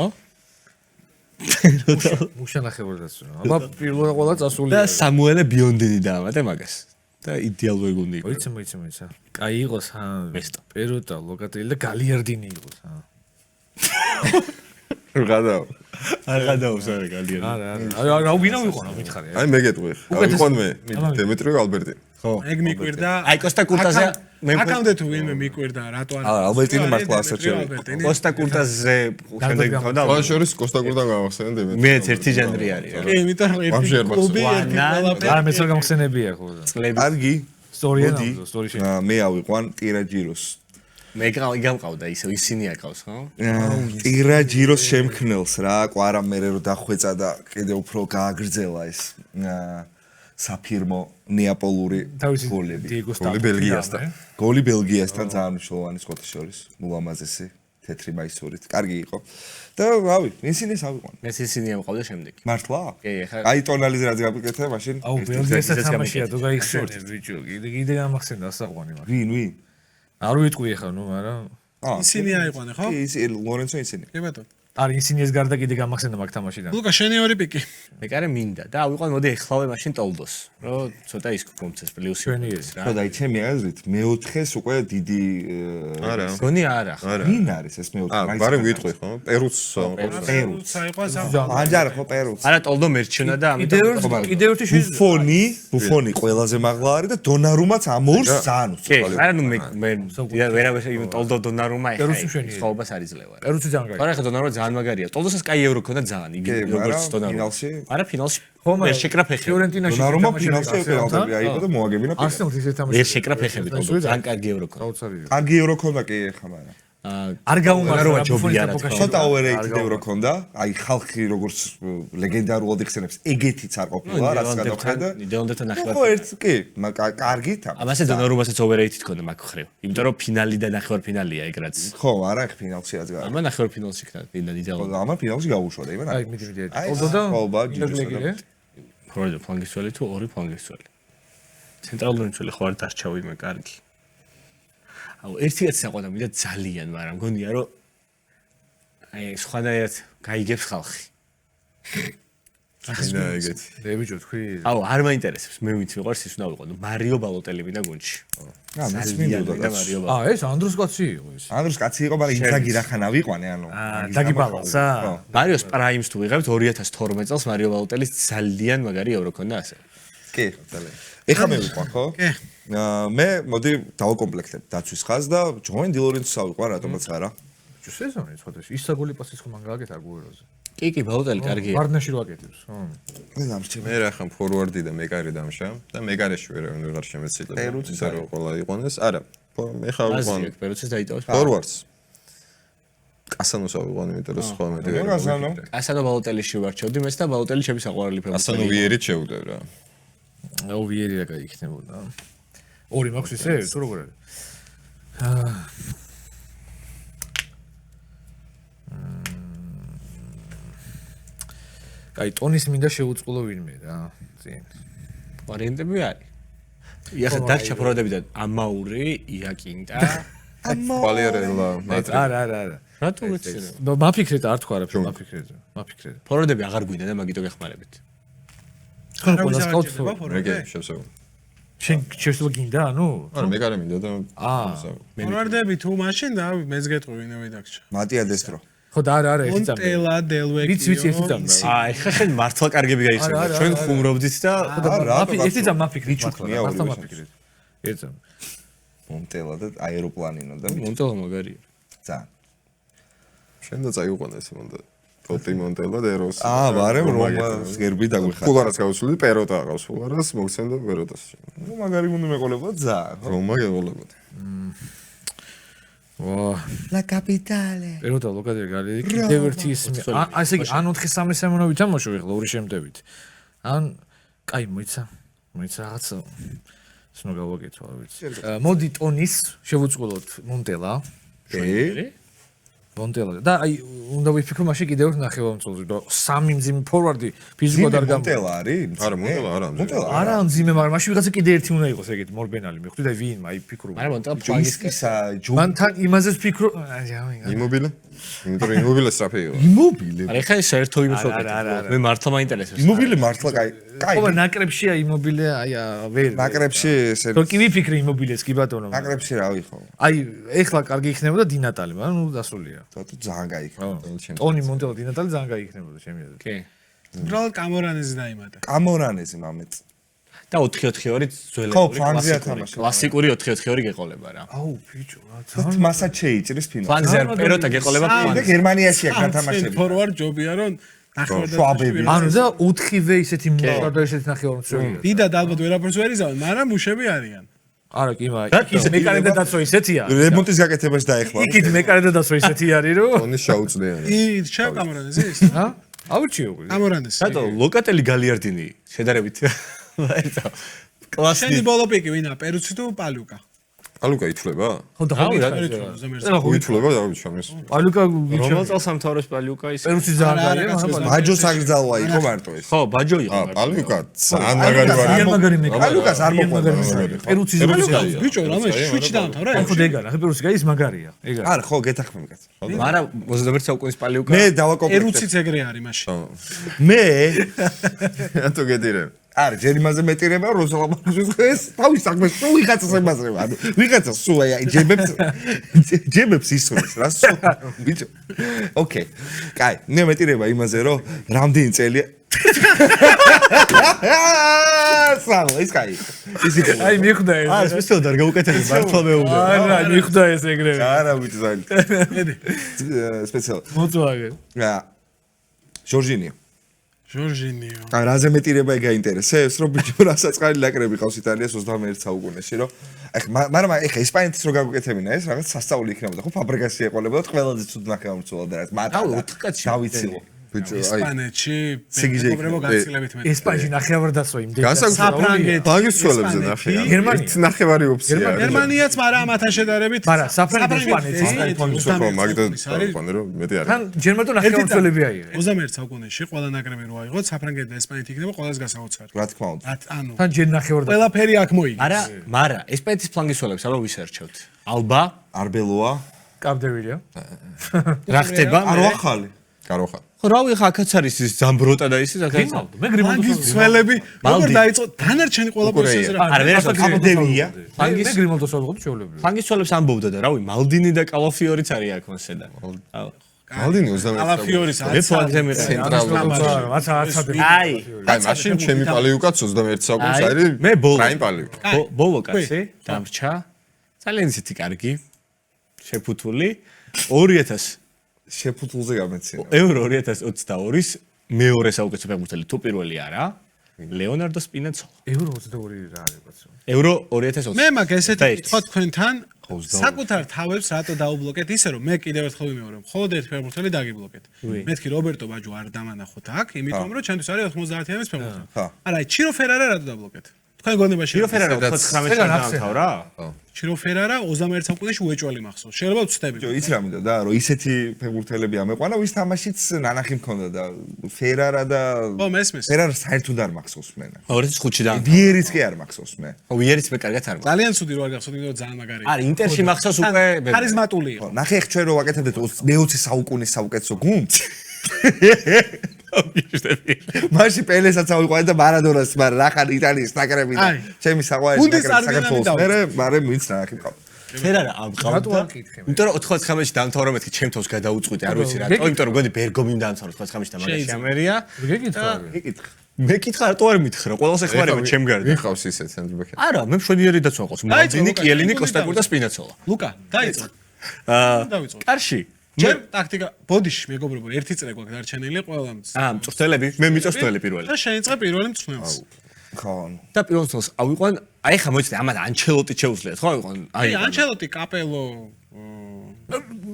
მუშა ნახევარდაცვა. აბა პირველ ყველა წასული. და სამუელე ბიონდინი დაამატე მაგას. და იდეალური გუნდი იყო. მოიცა. კაი იყოს მესტო. პერო და ლოკატელი და გალიარდინი იყოს. რღადაო. არ გადაობს არა გალიანი. არა, რა ვინა ვიყონა მითხარი. აი მე გეტყვი. ავიყვან მე დემეტრე ალბერტი. ხო. ეგ მიკვირდა. აი კოსტა კურტაზე მე აკამდე თუ ვინმე მიკვირდა რატო არ. ალბერტინი მართლა ასეთ შევი. კოსტა კურტაზე შემდეგ მქონდა. სხვა შორის კოსტა კურტა გავახსენე დემეტრე. მეც ერთი ჟანრი არის. კი, იმიტომ რომ ვაფშე არ ერთი მახსოვს. კლუბი, ერთი ყველაფერი. არა, მეც რა გამხსენებია ხო. წლები კარგი. სტორია მოდი. ნამზო, სტორი შენ. მე ავიყვან ტირაჯიროს. მე გამყავდა ისე ისინი აკავს, ხო? ტირაჯიროს შემქმნელს რა, ყვარა მე რო დახვეწა და კიდე უფრო გააგრძელა ეს საფირმო ნეაპოლური გოლები. დიეგო გოლი ბელგიასთან. გოლი ბელგიასთან ძალიან მნიშვნელოვანი სხვათა შორის, ულამაზესი თეთრი მაისურით. კარგი იყო. და რავი, ინსინეს ავიყვან. მეც ისინი ამყავდა შემდეგ. მართლა? კი, ეხლა აი ტონალიზე რაც გაგიკეთე, მაშინ აუ, ბელგიასთან თამაშია თუ გაიხსენებ ბიჭო. კიდე გამახსენდა ასაყვანი მაგრამ. ვინ? არ ვიტყვი ახლა ნუ, მაგრამ ისინი აიყვანე, ხო? კი, ის ლორენცო ინსინი. კი ბატონო. არ ინსინიეს გარდა კიდე გამახსენდა მაგ თამაშიდან. ლუკა შენი ორი პიკი. მე კარე მინდა და ავიყვან მოდი ეხლავე მაშინ ტოლდოს. რომ ცოტა ის მომცეს პლუსი. ჩვენიერი. ხო და ჩემი აზრით მეოთხეს უკვე დიდი არა. გონი არა. არა. ვინ არის ეს მეოთხე? ბარემ ვიტყვი ხო? პერუც პერუც. საიყვანს ანჯარა ხო პერუც. არა ტოლდო მერჩუნა და კიდე ერთი შეძლო. ბუფონი ყველაზე მაღლა არის და დონარუმაც ამორს ძალიან კი, უცებ. არა ნუ მე ვერავე ტოლდო დონარუმა პერუცი ეხა შვენიერი. სხვაობას არ იძლევა. პერუცი ძალიან კაი. არა ხა დონარულმა ძალიან მაგარია. ტოლდოსაც კაი ევრო ქონდა ძალიან იგი როგორც დონარული. ფინალში? არა ფინალში. ხო, ვერ შეკრა ფეხები. ფიორენტინაში დონარუმა ფინალში ეპერალდები აიღო და მოაგებინა. არსენალს ისე თამაში. ვერ შეკრა ფეხები ტოლდო. ძალიან კარგი ევრო ქონდა. გაუცარია. კარგი ევრო ქონდა კი ეხა მაგრამ. არ გაუმართა დონარულმა ჯობია რა თქმა უნდა. ცოტა overrated ევრო ქონდა. აი ხალხი როგორც ლეგენდარულად იხსენებს, ეგეთიც არ ყოფილა, რაც გადავხედა. ნიდერლანდებთან ნახევარ. ხო ერთ კი, კარგი თამაში. ამასე დონარუმასაც overrated ქონდა მაგ ხრევ. იმიტომ რომ ფინალი და ნახევარ ფინალია ეგ რაც. ხო, არა, ეხ ფინალში რაც გაიგო. ამა ნახევარ ფინალში იქნა ფინალი ნიდერლანდები. ამა ფინალში გაუშვოდა, იმან. აი, მიდი. აი, ტოლდო და ხობა, ჯიჯოსა. ფორვარდი ფლანგისველი თუ ორი ფლანგისველი. ცენტრალური მცველი ხო არ დარჩა ვინმე კარგი. აუ ერთი კაცი აყვანა მინდა ძალიან, მაგრამ მგონია რომ აი სხვანაირად გაიგებს ხალხი. და ეგეთი. დებიჯო თქვი. აუ არ მაინტერესებს, მე ვინც მიყვარს ის უნდა ვიყო. მარიო ბალოტელი მინდა გუნდში. მეც მინდოდა კაცი. მარიო ბალოტელი. ეს ანდროს კაცი იყო ეს. ანდროს კაცი იყო, მაგრამ ინძაგი რახანა ვიყვანე, ანუ. დაგი ბალანსა? მარიოს პრაიმს თუ ვიღებთ 2012 წელს მარიო ბალოტელის ძალიან მაგარი ევრო ქონდა ასე. კი. ეხლა მე ვიყვა, ხო? კი. მე მოდი დავაკომპლექტებ დაცვის ხაზს და ჯოინ დილორინს ავიყვა, რატომაც არა. სეზონი ცოტაში ის საგოლი პასის ხომ მაგაკეთ აგუეროზე. კი, ბაუტელი კარგია. ვარდნაში რო აკეთებს, ხო? დამრჩება. მე რა ხამ ფორვარდი და მეკარი დამშა და მეკარეში ვეღარ შემეცილებ. ისა რომ ყოლა იყონეს. არა, მე ხა ვიყო აზრი აქვს, პეროცეს დაიტოვეს. ფორვარდს. კასანოს ავიყო, იმიტომ რომ სხვა მეტი ვერ. გასანო. ასანო ბაუტელიში ვარჩევდი მეც და ბაუტელი ჩემი საყვარელი ფეხბურთელი. კასანო ვიერით შევდებ რა. ვიერი რა გაიქნებოდა. ორი მაქვს ისე, თუ როგორ არის? კაი, ტონის მინდა შეუწყულო ვინმე რა. წინ. ვარიანტები არის. ეხლა დარჩა ფორვარდებიდან ამაური, იაკინტა. პალიერელა, მატრი. არა. რატო ვიცი? მაფიქრეთ არ თქვა არაფერ, მაფიქრეთ. ფორვარდები აღარ გვინდა და მაგითო გეხმარებით. ყველა სკაუტს მეკე შევსაუბრ. შენ შეიძლება გინდა, ანუ? არა, მეკარე მინდა და ფორვარდები თუ მაშინ და მეც გეტყვი ვინმე დაგჭა. მატია დესტრო. ხო და არა, ერთი წამი. მონტელა, დელვეკი. ვიცი ერთი წამი. ეხლა შენ მართლა კარგები გაიხსენებ. ჩვენ ხუმრობდით და ერთი წამი მაფიქრეთ. იჩუქნია მართლა ორივე მაფიქრეთ. ერთი წამი. მონტელა და აეროპლანინო და მონტელა მაგარია. ძალიან. შენ და წაიყვანეს მონდა. ტოტი მონტელა და ეროს. ბარემ რომას გერბი დაგვიხარ. ფულარას გავუსული, პეროტა ყავს ფულარას, მოგცემდა პეროტას. ნუ მაგარი უნდა მეყოლებოდა ძალიან. რომა გეყოლებოდა. ვა. La capitale. პეროტა ლოკადია გალერი კიდევ ერთი ისმი. ასე იგი ან 4-3 სემონოვით თამაშობ ეხლა ორი შემტევით. ან კაი მოიცა რაღაცა სნო გავაკეთო, არ ვიცი. მოდი ტონის შევუწყულოთ მონტელა. მონტელა და აი უნდა ვიფიქრო მაშინ კიდევ ერთ ნახევარმცველზე და სამი მძიმე ფორვარდი ფიზიკურად არ გამო. მონტელა არის? არა, მონტელა არა. მონტელა არა მძიმე, მაგრამ მაშინ ვიღაცა კიდევ ერთი უნდა იყოს ეგეთი მორბენალი მიხვდი და ვინ აი ფიქრობ. მაგრამ მონტელა ფლანგისკა. მან თან იმაზე ვფიქრო. იმობილე? იმიტომ რომ იმობილე სწრაფი იყო. იმობილე. არა ეხლა საერთო იმას არა, ვაკეთებ. არა, არა. მე მართლა მაინტერესებს. იმობილე მართლა კაი. ობა ნაკრებშია იმობილე აი ვერ. ნაკრებში ესე თუ კი ვიფიქრე იმობილეს კი ბატონო. ნაკრებში რა ვიხო? აი ეხლა კარგი იქნებოდა დინატალი, მაგრამ ნუ დასულია. თუ ძალიან გაიქო. ტონი მონტელა დინატალი ძალიან კარგი იქნებოდა ჩემი აზრით. კი. უბრალოდ კამორანეზი დაიმატა. კამორანეზი მამეც. და 4-4-2 ძველებული ხო, ფლანგზე ათამაშა. კლასიკური 4-4-2 გეყოლება რა. აუ ბიჭო რა თთ მასაც შეიჭრის ფინალს. ფლანგზე არ პეროტა გეყოლება და ფლანგზე. გერმანიაში აქ გათამაშები. ფორვარდ ჯობია რომ შვაბები. ანუ და 4-ვე ისეთი მოყვა და ისეთი ნახევარმცველია. დიდად ალბათ ვერაფერს ვერ იზავენ, მაგრამ მუშები არიან. არა კი მაგრამ ის მეკარე და დაცვა ისეთია. რემონტის გაკეთებას დაეხმარა. იქით მეკარე და დაცვა ისეთი არის რომ ტონის შაუწლიანი. ჩა კამორანეზი ის? ჰა? აუჩიო. კამორანეზი. რატო ლოკატელი გალიარდინი შედარებით ერთო შენი კლასი ბოლო პიკი ვინა? პერუცი თუ პალუკა? ალუკა ითვლება? ხო და რავი, რა ხო ითვლება და ჩამეს. პალუკა რომელ წელს ამთავრებს პალიუკა ის პერუსი ძალიან კარგია. ბაჯოს აგრძალვა იყო მარტო ეს. ხო ბაჯო იყო ალუკა ძალიან მაგარი ვარ. ძალიან მაგარი მეკარე. ალუკას არ მოყვება. პერუსი ბიჭო რამე შვიჩი დაამთავრა? ხო დეგარა, პერუსი გაის მაგარია. ეგა. არა, ხო, გეთახმები კაც. მაგრამ 21 საუკუნის პალიუკა მე დავაკომპლექტებ. პერუციც ეგრე არის მაშინ. მე რატო გედირებ? არა, ჯერ იმაზე მეტირება, რომ სალამაზეს ეს თავის საქმეს სულ ვიღაცას ემაზრება. ანუ ვიღაცა სულ აი ჯებებს ისურს რა სულ. ბიჭო. ოკეი. კაი, მე მეტირება იმაზე, რომ რამდენი წელია სალო, ის კაი. ის იყო. აი მიხვდა ეს. აა სპეციალურად არ გაუკეთებდი მართლა მეუბნე არა, მიხვდა ეს ეგრევე. არა, ბიჭო, ზალი. სპეციალ. მოწვაგე. რა. ჟორჟინიო. ჟორჟინიო. ან რაზე მეტირება ეგაინტერესებს, რომ ბიჭო რასაწყალი ნაკრები ყავს იტალიას 21 საუკუნეში, რომ მაგრამ ეხა ესპანეთის რო გაგვეკეთებინა ეს რაღაც სასწაული იქნებოდა, ხო ფაბრიკაში ეყოლებოდა ყველაზე ცუდ ნახევარმცველად და რაღაც დავიცილო. ბიჭო, აი ესპანეთში სიგიჟე მეგობრებო გაცილებით მეტი. ესპანეთში ნახევარდაცვა იმდენი. საფრანგეთი, ბაგისველებზე ნახე. გერმანია. ნახევარი ოფცია. გერმანიაც მაგრამ ამათან შედარებით მაგრამ საფრანგეთი ესპანეთი. ხო, მაგდა დაიყვანე რომ მეტი არის. თან ჯერმანო ნახევარმცველები აიღე. 21 საუკუნეში ყველა ნაკრები რო აიღოთ, საფრანგეთი და ესპანეთი იქნება ყველაზე გასაოცარი. რა თქმა უნდა. ანუ თან ჯერ ნახევარდაცვა. ყველაფერი აქ მოიგებს. არა ესპანეთის ფლანგისველებს ალბათ ვისერჩევთ ალბა არბელოა. კაპდევილია. რა ხდება არო ახალი. კაროხა. ხო რავი ხა აქაც არის ის ზამბროტა და ის აქაც მე გრიმალდოს ფლანგის ცველები როგორ დაიწყო დანარჩენი ყველა პროცესი რა. არა ვერასოდეს კაპდევია. მე გრიმალდოს ავიღოთ შეულებრივ. ფლანგისველებს ამბობდა და რავი მალდინი და კალოფიორიც არის აქ მოსე და მალდინი 21 ალაფიორის მე ფლანგზე მიყავი. ცენტრალური. აი, აი, მაშინ ჩემი პალიუკაც 21 საუკუნეში არის. მე პრაიმ პალიუკ. ბოლო კაცი დამრჩა. ძალიან ისეთი კარგი, შეფუთული 2000 შეფუთულზე გამეცია. ევრო 2022-ის მეორე საუკეთესო ფეხბურთელი თუ პირველი არა? ლეონარდო სპინაცოლა. ევრო 22 რა არის კაცო? ევრო 2020. მე მაგ ესეთი კითხვა თქვენთან საკუთარ თავებს რატო დაუბლოკეთ ისე რომ მე კიდევ ერთხელ ვიმეორებ მხოლოდ ერთ ფეხბურთელი დაგიბლოკეთ. მეთქი რობერტო ბაჯო არ დამანახოთ აქ, იმიტომ რომ ჩემთვის არის 90-იანის ფეხბურთელი. არა, ჩირო ფერარა რატო დაბლოკეთ? თქვენ გონებაში ჩირო ფერარა 99-ში დაამთავრა? ჩირო ფერარა 21 საუკუნეში უეჭველი მახსოვს. შეიძლება ვწდები. იცი რა მინდა და რომ ისეთი ფეხბურთელები ამეყვანა, ვის თამაშიც ნანახი მქონდა და ფერარა და ხო, მესმის. ფერარა საერთოდ არ მახსოვს მე. 2005-ში დაამთავრა. ვიერიც კი არ მახსოვს მე. ვიერიც მე კარგად არ მაქვს. ძალიან ცუდი რო არ გახსოვთ, იმიტომ რომ ძალიან მაგარი. არა, ინტერში მახსოვს უკვე ხარიზმატული იყო. ნახე ხ ჩვენ რო ვაკეთებდეთ მე-20 საუკუნის საუკეთესო გუნდს. მაშინ პელესაც ავიყვანე და მარადონას, მაგრამ ნახან იტალიის ნაკრები და ჩემი საყვარელი ნაკრები საქართველოს მე მიც ნახე მყავ. ფერარა ამყავდა. იმიტომ რომ 95-ში დაამთავრა მეთქი ჩემ თავს გადაუწყვიტე, არ ვიცი რატო, იმიტომ რომ გონდი ბერგომიმ დაამთავრა 95-ში და მაგაში ამერია. გეკითხა. მე კითხა რატო არ მითხრა? ყველას ეხმარება ჩემ გარდა. ვიყავს ისეთ ცენტრბექი. არა, მე მშვენიერი დაცვა ყავს. მალდინი, კიელინი, კოსტაკურ და სპინაცოლა. ლუკა, დაიწყო. დავიწყო. კარში. ჯერ ტაქტიკა ბოდიში მეგობრებო, ერთი წრე გვაქვს დარჩენილი ყველამ. მწვრთნელები, მე მიწვრთნელი პირველი. და შეიწყე პირველი მწვრთნელს. ხო. და პირველ მწვრთნელს ავიყვან, აი ხა მოიცადე, ამათ ანჩელოტი შეუძლიათ, ხო ავიყვან? აი ანჩელოტი, კაპელო,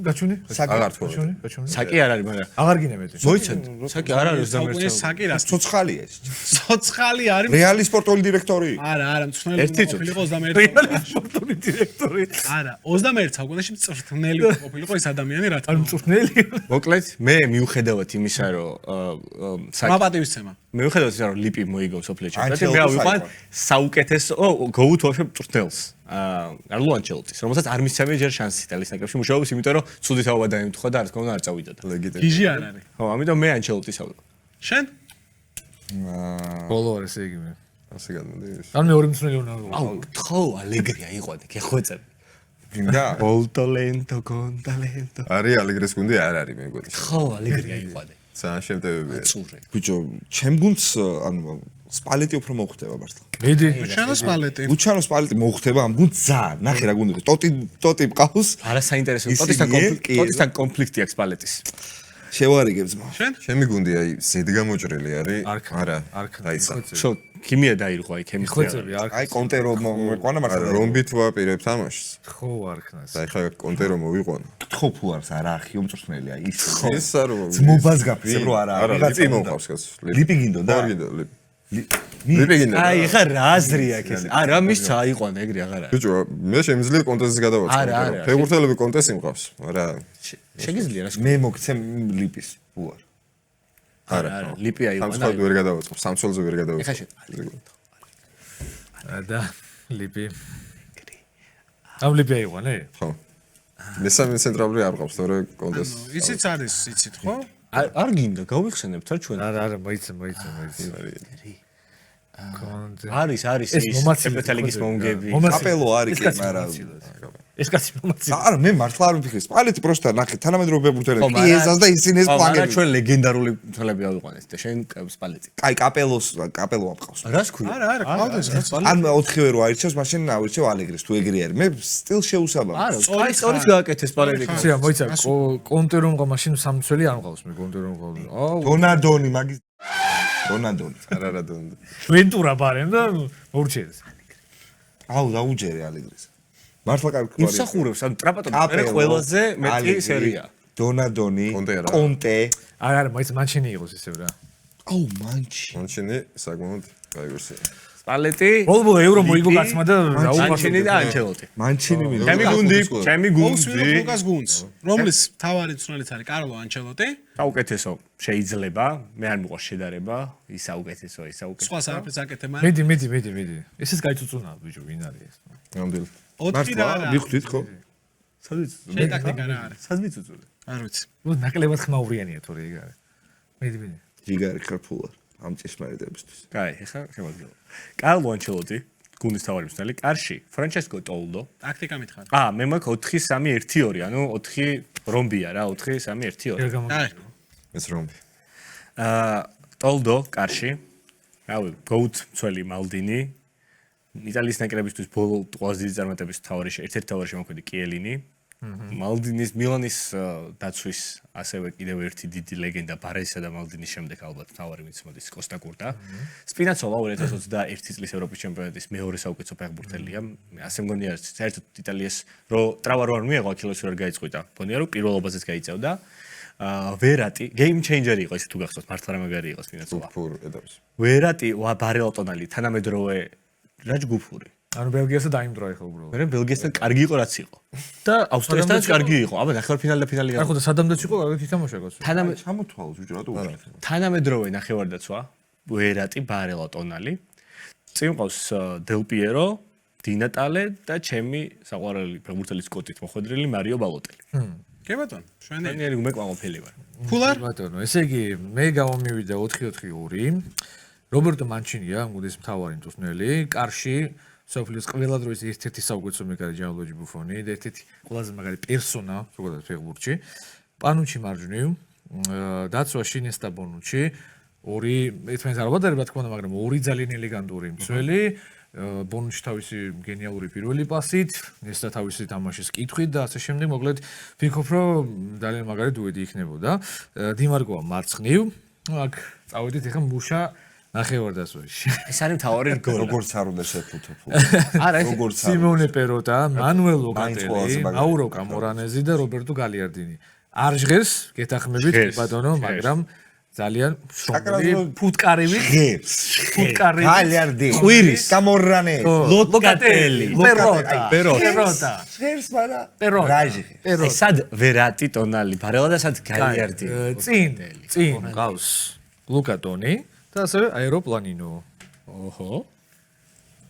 გაჩვენი? აღარ თქო. გაჩვენი? საკი არ არის, მაგრამ აღარ გინებედი. მოიცადე, საკი არ არის 21 საკი რას? ცოცხალია ეს. ცოცხალი არის. რეალის სპორტული დირექტორი. არა, არა, მწვრთნელი ერთი ყოფილიყო 21 რეალის სპორტული დირექტორი. არა, 21 საუკუნეში მწვრთნელი ყოფილიყო ეს ადამიანი რა თქმა არ უნდა. მწვრთნელი. მოკლედ, მე მიუხედავად იმისა, რომ მაპატივისცემა. მიუხედავად იმისა, რომ ლიპი მოიგო სოფლიო ჩემპიონატი, მე ანჩელოტი ავიყვან საერთოდ. საუკეთესო გოუთ ვაფშე მწვრთნელს. კარლო ანჩელოტის, რომელსაც არ მისცემენ ჯერ შანსი იტალიის ნაკრებში მუშაობის, იმიტომ რომ ცუდი თაობა დაემთხვა და რა თქმა უნდა არ წავიდოდა. გიჟი არ არის. ხო, ამიტომ მე ანჩელოტის ავიყვან. შენ? ბოლო არის იგი მე. ასე გადმოდის. ან მე ორი მწვრთნელი უნდა ვიყო. აუ, ხო, ალეგრია იყვანე, გეხვეწები. გინდა? Molto lento con talento. არის ალეგრეს გუნდი არ არის მე მგონი. ხო, ალეგრია იყვანე. ძალიან შემტევებია. წურე. ბიჭო, ჩემ გუნდს ანუ სპალეტი უფრო მოხვდება მართლა. მედი. შენოს პალეტი. ლუჩანო სპალეტი მოხვდება ამ გუნდს ძალიან. ნახე რა გუნდი. ტოტი მყავს. არა საინტერესო. ისინი კი. ტოტისთან კონფლიქტი აქვს პალეტის. შევარიგებს მა. შენ? ჩემი გუნდი აი ზედგამოჭრილი არის. არა, დაიცა. შო, ქიმია დაირღვა აი ქემისტრი. ხვეწები არ. აი კონტერო მეყვანა არა, მართლა. რომბით ვაპირებ თამაშს. ხო არ ქნას. და ეხლა კონტერო მოვიყვანა. თხო ფულარს არა ახიო მწვრთნელი აი ის. ის არ ძმობას გაფიცებ რო არა. არა, ლიპი მოყავს კაცო. ლიპი გინდოდა? არ გინდა ლიპი. ლიპი გინდა. აი, ხა რა აზრია ეს? არა, მისცა აიყვანა ეგრე აღარ არის. ბიჭო, მე შემიძლია კონტესტს გადავაწყო. არა, არა. ფეხბურთელები კონტესტი მყავს, არა. შეგიძლია რა? მე მოგცემ ლიპის ფულარ. არა, ლიპი აიყვანა. სამწუხაროდ ვერ გადავაწყო, სამწუხაროდ ვერ გადავაწყო. ეხა შენ. და ლიპი. ამ ლიპი აიყვანე? ხო. მესამე ცენტრალური არ მყავს, თორე კონტესტ. ისიც არის, იცით ხო? არ გინდა გავიხსენებთ რა ჩვენ. არა, მოიცა. კონტე. არის ეს მომაცილე ევროპელიგის მომგები. კაპელო არის კი, მაგრამ ეს კაცი მომაცილე. არა, მე მართლა არ ვფიქრე. სპალეტი პროსტა ნახე, თანამედროვე ფეხბურთელები. ხო, კი ესას და ისინი ეს ხო, მაგრამ პლაგები. ჩვენ ლეგენდარული მთლები ავიყვანეთ და შენ სპალეტი. აი კაპელო აფყავს. რას ქვია? არა, ყავდეს რა. ან 4-ვე რო აირჩევს, მაშინ ავირჩევ ალეგრეს თუ ეგრე არის. მე სტილ შეუსაბამო. არა, სწორიც გააკეთე სპალეტი. ცია მოიცა კონტე რომ ყო მაშინ სამცველი არ მყავს მე კონტე რომ ყო. აუ დონადონი მაგის დონადონი. არა დონდა. ვენტურა ბარემ და მოურჩიეს. აუ დაუჯერე ალეგრეს. მართლა კარგი ქვარი. იმსახურებს, ანუ ტრაპატონის ყველაზე მეტი სერია. დონადონი, კონტე რა. კონტე. არა, მოიცა მანჩინი იყოს ისევ რა. აუ მანჩი. მონჩინი საკმაოდ კაი ვერსია. სპალეტი, ბოლბო ევრო მოიგო კაცმა და ანჩინი და ანჩელოტი. მანჩინი მინდა. ჩემი გუნდი, ჩემი გუნდს გუნდი. ლუკას გუნდს, რომლის თავარი მწვრთნელიც არის კარლო ანჩელოტი. საუკეთესო შეიძლება, მე არ მიყვარს შედარება, ის საუკეთესო, ის საუკეთესო. სხვა საერთოდ აკეთე მაგრამ მედი. ესეც გაიწუწუნა ბიჭო, ვინ არის ეს? ნამდვილად. 4 და არა. ვიხდით ხო? სადაც შენ ტაქტიკა რა არის? სადაც უწუდა. არ ვიცი. ნუ ნაკლებად ხმაურიანია თორე ეგ არის. მედი. ჯიგარი ხარფულა ამ ჭეშმარიტებისთვის. კაი, ეხლა შემოგვიდგა. კარლო ანჩელოტი, გუნდის თავარი მწვრთნელი, კარში, ფრანჩესკო ტოლდო. ტაქტიკა მითხარ. მე მაქვს 4-3-1-2, ანუ 4 რომბია რა 4 3 1 2 ერგამო აი ეს რომბი. ტოლდო კარში რავი გოუტ მცველი მალდინი იტალიის ნაკრებისთვის ბოლო ყვაზი წარმატების თავარიში ერთ-ერთი თავარიში მოქმედი კიელინი მალდინის მილანის დაცვის ასევე კიდევ ერთი დიდი ლეგენდა ბარესისა და მალდინის შემდეგ ალბათ თავარი ვინც მოდის კოსტა კურტა სპინაცოლა 2021 წლის ევროპის ჩემპიონატის მეორე საუკეთესო ფეხბურთელია ასე მგონია საერთოდ იტალიას რო ტრავა რო არ მიიღო აქილოს ვერ გაიწყვიტა მგონია რომ პირველობაზეც გაიწევდა ვერატი game changer იყო ეს თუ გახსოვთ მართლა რა მაგარი იყო სპინაცოლა ფურ ეტაპს. ვერატი ბარელოტონალი თანამედროვე რა ჯგუფური ანუ ბელგიასა დაიმდრა ეხლა უბრალოდ. მე ბელგიასთან კარგი იყო რაც იყო და ავსტრიასთანაც კარგი იყო აბა ნახევარფინალი და ფინალი ახლა და სადამდეც იყო კარგი თამაშია გასულ. ჩამოთვალოს ბიჭო რატო უჩვენე. თანამედროვე ნახევარდაცვა ვერატი ბარელოტონალი წინ ყავს დელპიერო დინატალე და ჩემი საყვარელი ფეხბურთელი სკოტით მოხვედრილი მარიო ბალოტელი კი ბატონო შვენიერი მენიერი უმეკვამოფელი ვარ ფულარ ბატონო, ესე იგი მე გამომივიდა 4-4-2. რობერტო მანჩინია, მუდის მთავარი მწვრთნელი, კარში სოფლის ყველა დროის ერთ-ერთი საუკეთესო მეკარე ჯანლუიჯი ბუფონი და ერთ-ერთი ყველაზე მაგარი პერსონა ზოგადად ფეხბურთში. პანუჩი მარჯვნივ, დაცვაში ნესტა ბონუჩი, ორი ერთმანეთს არ ვადარებ რა თქმა უნდა, მაგრამ ორი ძალიან ელეგანტური მცველი, ბონუჩი თავისი გენიალური პირველი პასით, ნესტა თავისი თამაშის კითხვით და ასე შემდეგ, მოკლედ ვფიქრობ, რომ ძალიან მაგარი დუეტი იქნებოდა. დიმარკოა მარცხნივ, აქ წავედით ეხლა მუშა ნახევარდაცვაში. ეს არის მთავარი რგოლა როგორც არ უნდა შეფუთო ფულ. არა ეს როგორც არ სიმონე პეროტა, მანუელ მაინც ყველაზე ლოკატელი, მაგარი. მაურო კამორანეზი და რობერტო გალიარდინი. არ ჟღერს, გეთახმებით ჟღერს, ბატონო, ჟღერს. მაგრამ ძალიან შრომული საკრებულო ფუტკარები, ღერს. ფუტკარები. გალიარდი. ყვირის. გამორანე. ლოკატელი პეროტა, პეროტა. პეროტა. ღერს მარა. პეროტა. რაჟი. პეროტა. სად ვერატი ტონალი ბარელა და სად გალიარდი წინ ყავს ლუკატონი და ასევე აეროპლანინო. ოჰო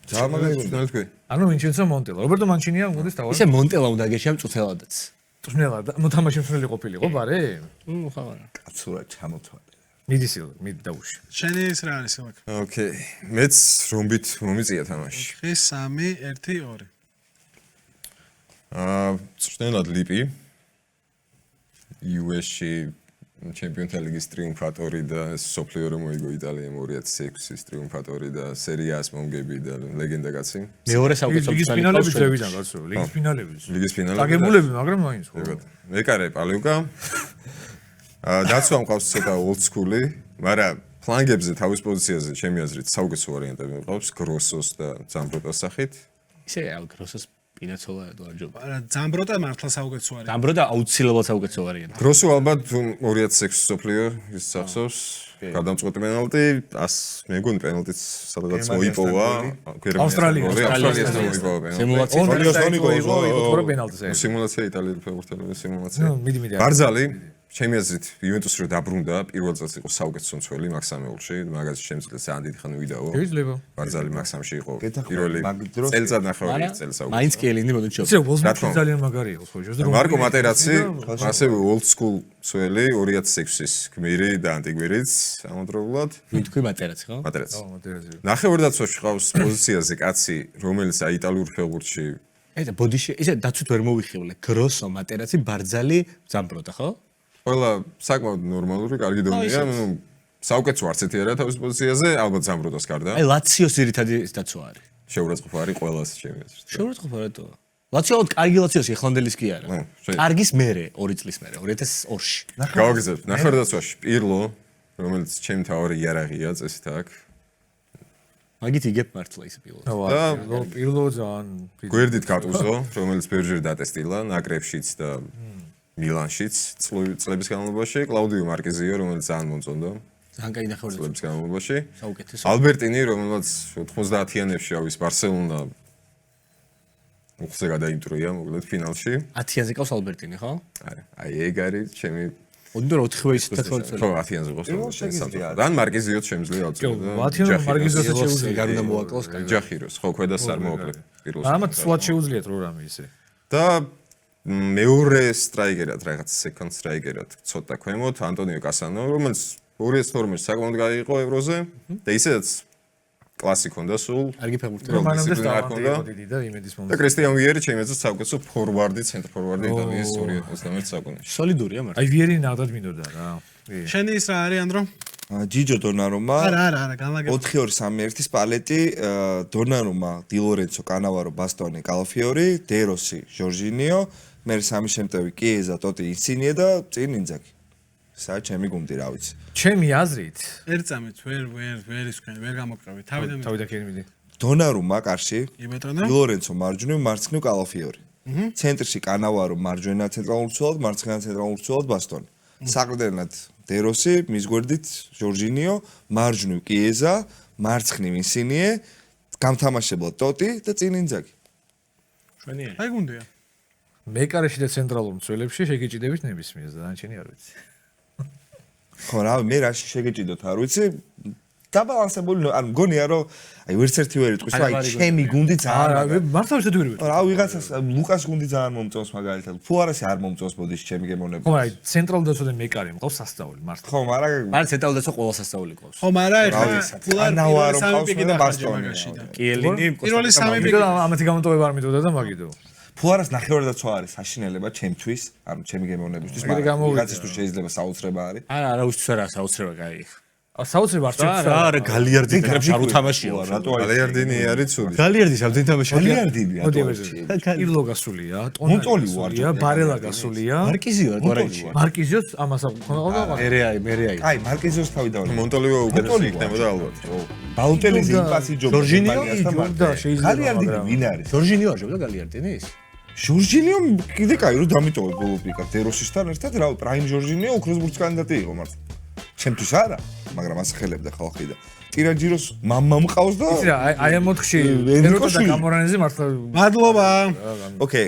ძალიან მაგარი მწვრთნელი თქვი. ანუ ვინჩენცო მონტელა. რობერტო მანჩინია მოდის თავად. ისე მონტელა უნდა გეშია მწუთელადაც წვნელად მოთამაშე მსვლელი ყოფილიყო, ბარე? ხავარა კაცურა ჩამოთვალე. მიდი სილ, მიდი დაუში. შენი ის რა არის აქ ოკეი. მეც რომბით მომიწია თამაში. 3-3-1-2 წვნელად ლიპი. US-ში ჩემპიონთა ლიგის ტრიუმფატორი და სოფლიო რომ მოიგო იტალიამ 2006-ის ტრიუმფატორი და სერიას მომგები და ლეგენდა კაცი. მეორე საუკეთესო ლიგის მწვრთნელი ფინალები ყავს ძევიდან გასულ, ლიგის ფინალები. ლიგის ფინალები. აგებულები, მაგრამ მაინც ხო. მეკარე პალიუკა. დაცვა მყავს ცოტა old school-ი, მაგრამ ფლანგებზე თავის პოზიციაზე ჩემი აზრით საუკეთესო ვარიანტები მყავს გროსოს და ძამბროტოს სახით. ისე ალგროსოს პინაცოლა დოარჯობა არა ძამბროტა მართლა საუკეთესო არის დამბროდა აუცილებლად საუკეთესო ვარიანტი გროსო ალბათ 2006 სოფლიო ის სახსოვს. გადამწყვეტი პენალტი, მე მგონი პენალტიც სადღაც მოიპოვა. ავსტრალიასთან მოიპოვა პენალტი. სიმულაცია იყო თორე პენალტის ეს. სიმულაცია იტალიური ფეხბურთელების სიმულაცია. ნუ მიდი. ბარზალი ჩემი აზრით იუვენტუსს რო დაბრუნდა, პირველ წელს იყო საუკეთესო მცველი მაქსამეულში, მაგას ჩემს წელს ძალიან დიდი ხანი ვიდაო. შეიძლება. ბარზალი მაქსამში იყო გეთახმები, პირველი მაგ დროს წელიწად ნახევარი წელს საუკეთესო. მაინც კიელინი მონუჩო ისე ვოლსბურგი ძალიან მაგარი იყო ხო ჯერ მარკო მატერაცი, ასევე old school მცველი 2006-ის გმირი და ანტიგვირიც ამავდროულად ვინ თქვი მატერაც ხო მატერაცი. მოდერაზი. ნახევარდაცვაში ყავს პოზიციაზე კაცი, რომელიც იტალურ ფეხბურთში ეს ბოდიში ისე დაცვით ვერ მოვიხილე გროსო მატერაცი ბარძალი ძამბროტა ხო ყველა საკმაოდ ნორმალური, კარგი დონეა, ну საუკეთესო არც ერთი არა თავის პოზიციაზე, ალბათ ზამბროტოს გარდა. აი ლაციოს ძირითადი დაცვა არის შეურაცხყოფა არის ყველას ჩემი აზრით. შეურაცხყოფა რატო ლაციო კარგი ლაციოსი ახლანდელის კი არა კარგის მერე 2 წლის მერე 2002-ში გავაგზავნე ნახევარდაცვაში პირლო, რომელიც ჩემი თავი იარაღია წესით აქ. მაგით იგებ მართლა ის პილოტი პირველო ძალიან გვერდით კატუზო, რომელიც ბევრჯერ დატესტილა ნაკრებშიც და მილანშიც წლების განმავლობაში, კლაუდიო მარკეზიო, რომელიც ძალიან მომწონდა ძალიან კაი ნახევარი წლების განმავლობაში. საუკეთესო ალბერტინი, რომელიც 90-იანებში ავის ბარსელონა უხზე გადაიმტრია მოკლედ ფინალში. 10-იანზე ყავს ალბერტინი ხო არა, აი ეგ არის ჩემი ოდნო 4 ის 14 წელი ხო 10-იანზე ყავს. რან მარკეზიოც შემიძლია აწვდო. მათიან მარგიზოსაც შეუძლია. ეგ არ უნდა მოაკლოს ჯახიროს, ხო ქვედას არ მოაკლებ პირველს. ამათ სულად შეუძლიათ რო რამე ისე. და მეორე სტრაიკერად, რაღაც second სტრაიკერად ცოტა ქვემოთ ანტონიო კასანო, რომელიც 2012-ში საკმაოდ გაიყო ევროზე და ისედაც კლასი ქონდა სულ. კარგი ფეხბურთელი. მანამდე დისციპლინა სტავანდი ჰქონდა. იყო დიდი და იმედის და მომენტი. კრისტიან ვიერი ჩემი აზრით საუკეთესო ფორვარდი, ცენტრ ფორვარდი იტალიის 2021 საუკუნეში. სოლიდურია მაგრამ. აი ვიერი ნახდათ მინდოდა რა. შენი ის რა არის ანდრო? ჯიჯო დონარუმა არა, განლაგება. 4-2-3-1-ის პალეტი, დონარუმა, დი ლორენცო, კანავარო, ბასტონი, კალაფიორი, დეროსი, ჟორჟინიო, მე სამი შემტევი კიეზა, ტოტი, ინსინიე და წინ ინძაკი. სა ჩემი გუნდი რა ვიცი. ჩემი აზრით ერთ წამით ვერ ისქენ, ვერ გამოკრავი. თავიდან თავიდან კი მიდი. დონარუმა კარში, იბეტონო. დი ლორენცო მარჯვნივ, მარცხნივ კალაფიორი. ცენტრში კანავარო, მარჯვენა ცენტრალურ მცველად, მარცხენა ცენტრალურ მცველად ბასტონი. საყრდენად დეროსი, მის გვერდით ჟორჟინიო, მარჯვნივ კიეზა, მარცხნივ ინსინიე, გამთამაშებლად ტოტი და წინ ინძაკი. შვენიერი. აი გუნდია. მეკარეში და ცენტრალურ მცველებში შეგეჭიდებით ნებისმიერს და დანარჩენი არ ვიცი. ხო რა, მე რაში შეგეჭიდოთ არ ვიცი. დაბალანსებული, ანუ მგონია რომ აი ვერც ერთი ვერ იტყვის, აი ჩემი გუნდი ძალიან არა, მართლა ვერცერთი ვერ ვიტყვი. რა ვიღაცას ლუკას გუნდი ძალიან მომწონს მაგალითად. ფუარესი არ მომწონს ბოდიში ჩემი გემოვნები. ხო, აი ცენტრალურ დაცვა და მეკარე მყავს სასწაული მართლა. ხო, მაგრამ მაგრამ ცენტრალურ დაცვა ყველა სასწაული ყავს. ხო, მაგრამ რა ეხლა ვიცი, ფულარ კანავარო სამი მყავს პიკი და და ბასტონი. მაგაში და. კიელინი, პირველი სამი მიდო ამათი გამოტოვება არ მიდოდა და მაგიდო. ფუარას ნახევარდაცვა არის საშინელება ჩემთვის, ანუ ჩემი გემოვნებისთვის, ეგრე მაგრამ გამოვიდა. ვიღაცისთვის შეიძლება საოცრება არის. არა, უსწრებს არა, საოცრება კაი. საოცრება არ რა, რა, გალიარდი კრებს არ უთამაშია. რატო არის? გალიარდინი არის ცუდი. გალიარდი სამძენ თამაშია. გალიარდილი მოდი რატო? აბეზე. ირლო გასულია, მონტოლი ტონალი ვარ, გასულია, ბარელა გასულია. მარკიზიო ტორენჩი. მარკიზიოც ამას ხონდა და მერეაი. აი, მარკეზოს თავი დავა. მონტოლიო უკეთესი მონტოლი იქნებოდა ალბათ. ბალტელის იმპასი ჯობია. ჟორჟინიო და შეიძლება გალიარდინი ვინ არის? ჟორჟინიო არჯობდა გალიარდინის? ჟორჟინიო კიდე კაი რომ დამიტოვე ბოლო პიკა დეროსისთან ერთად რა პრაიმ ჟორჟინიო ოქროს კანდიდატი იყო მართლა. ჩემთვის არა, მაგრამ ასახელებდა ხალხი და ტირაჯიროს მამა მყავს და იცი რა, აი ამ მოთხში ეროტა და გამორანეზე მართლა მადლობა. ოკეი,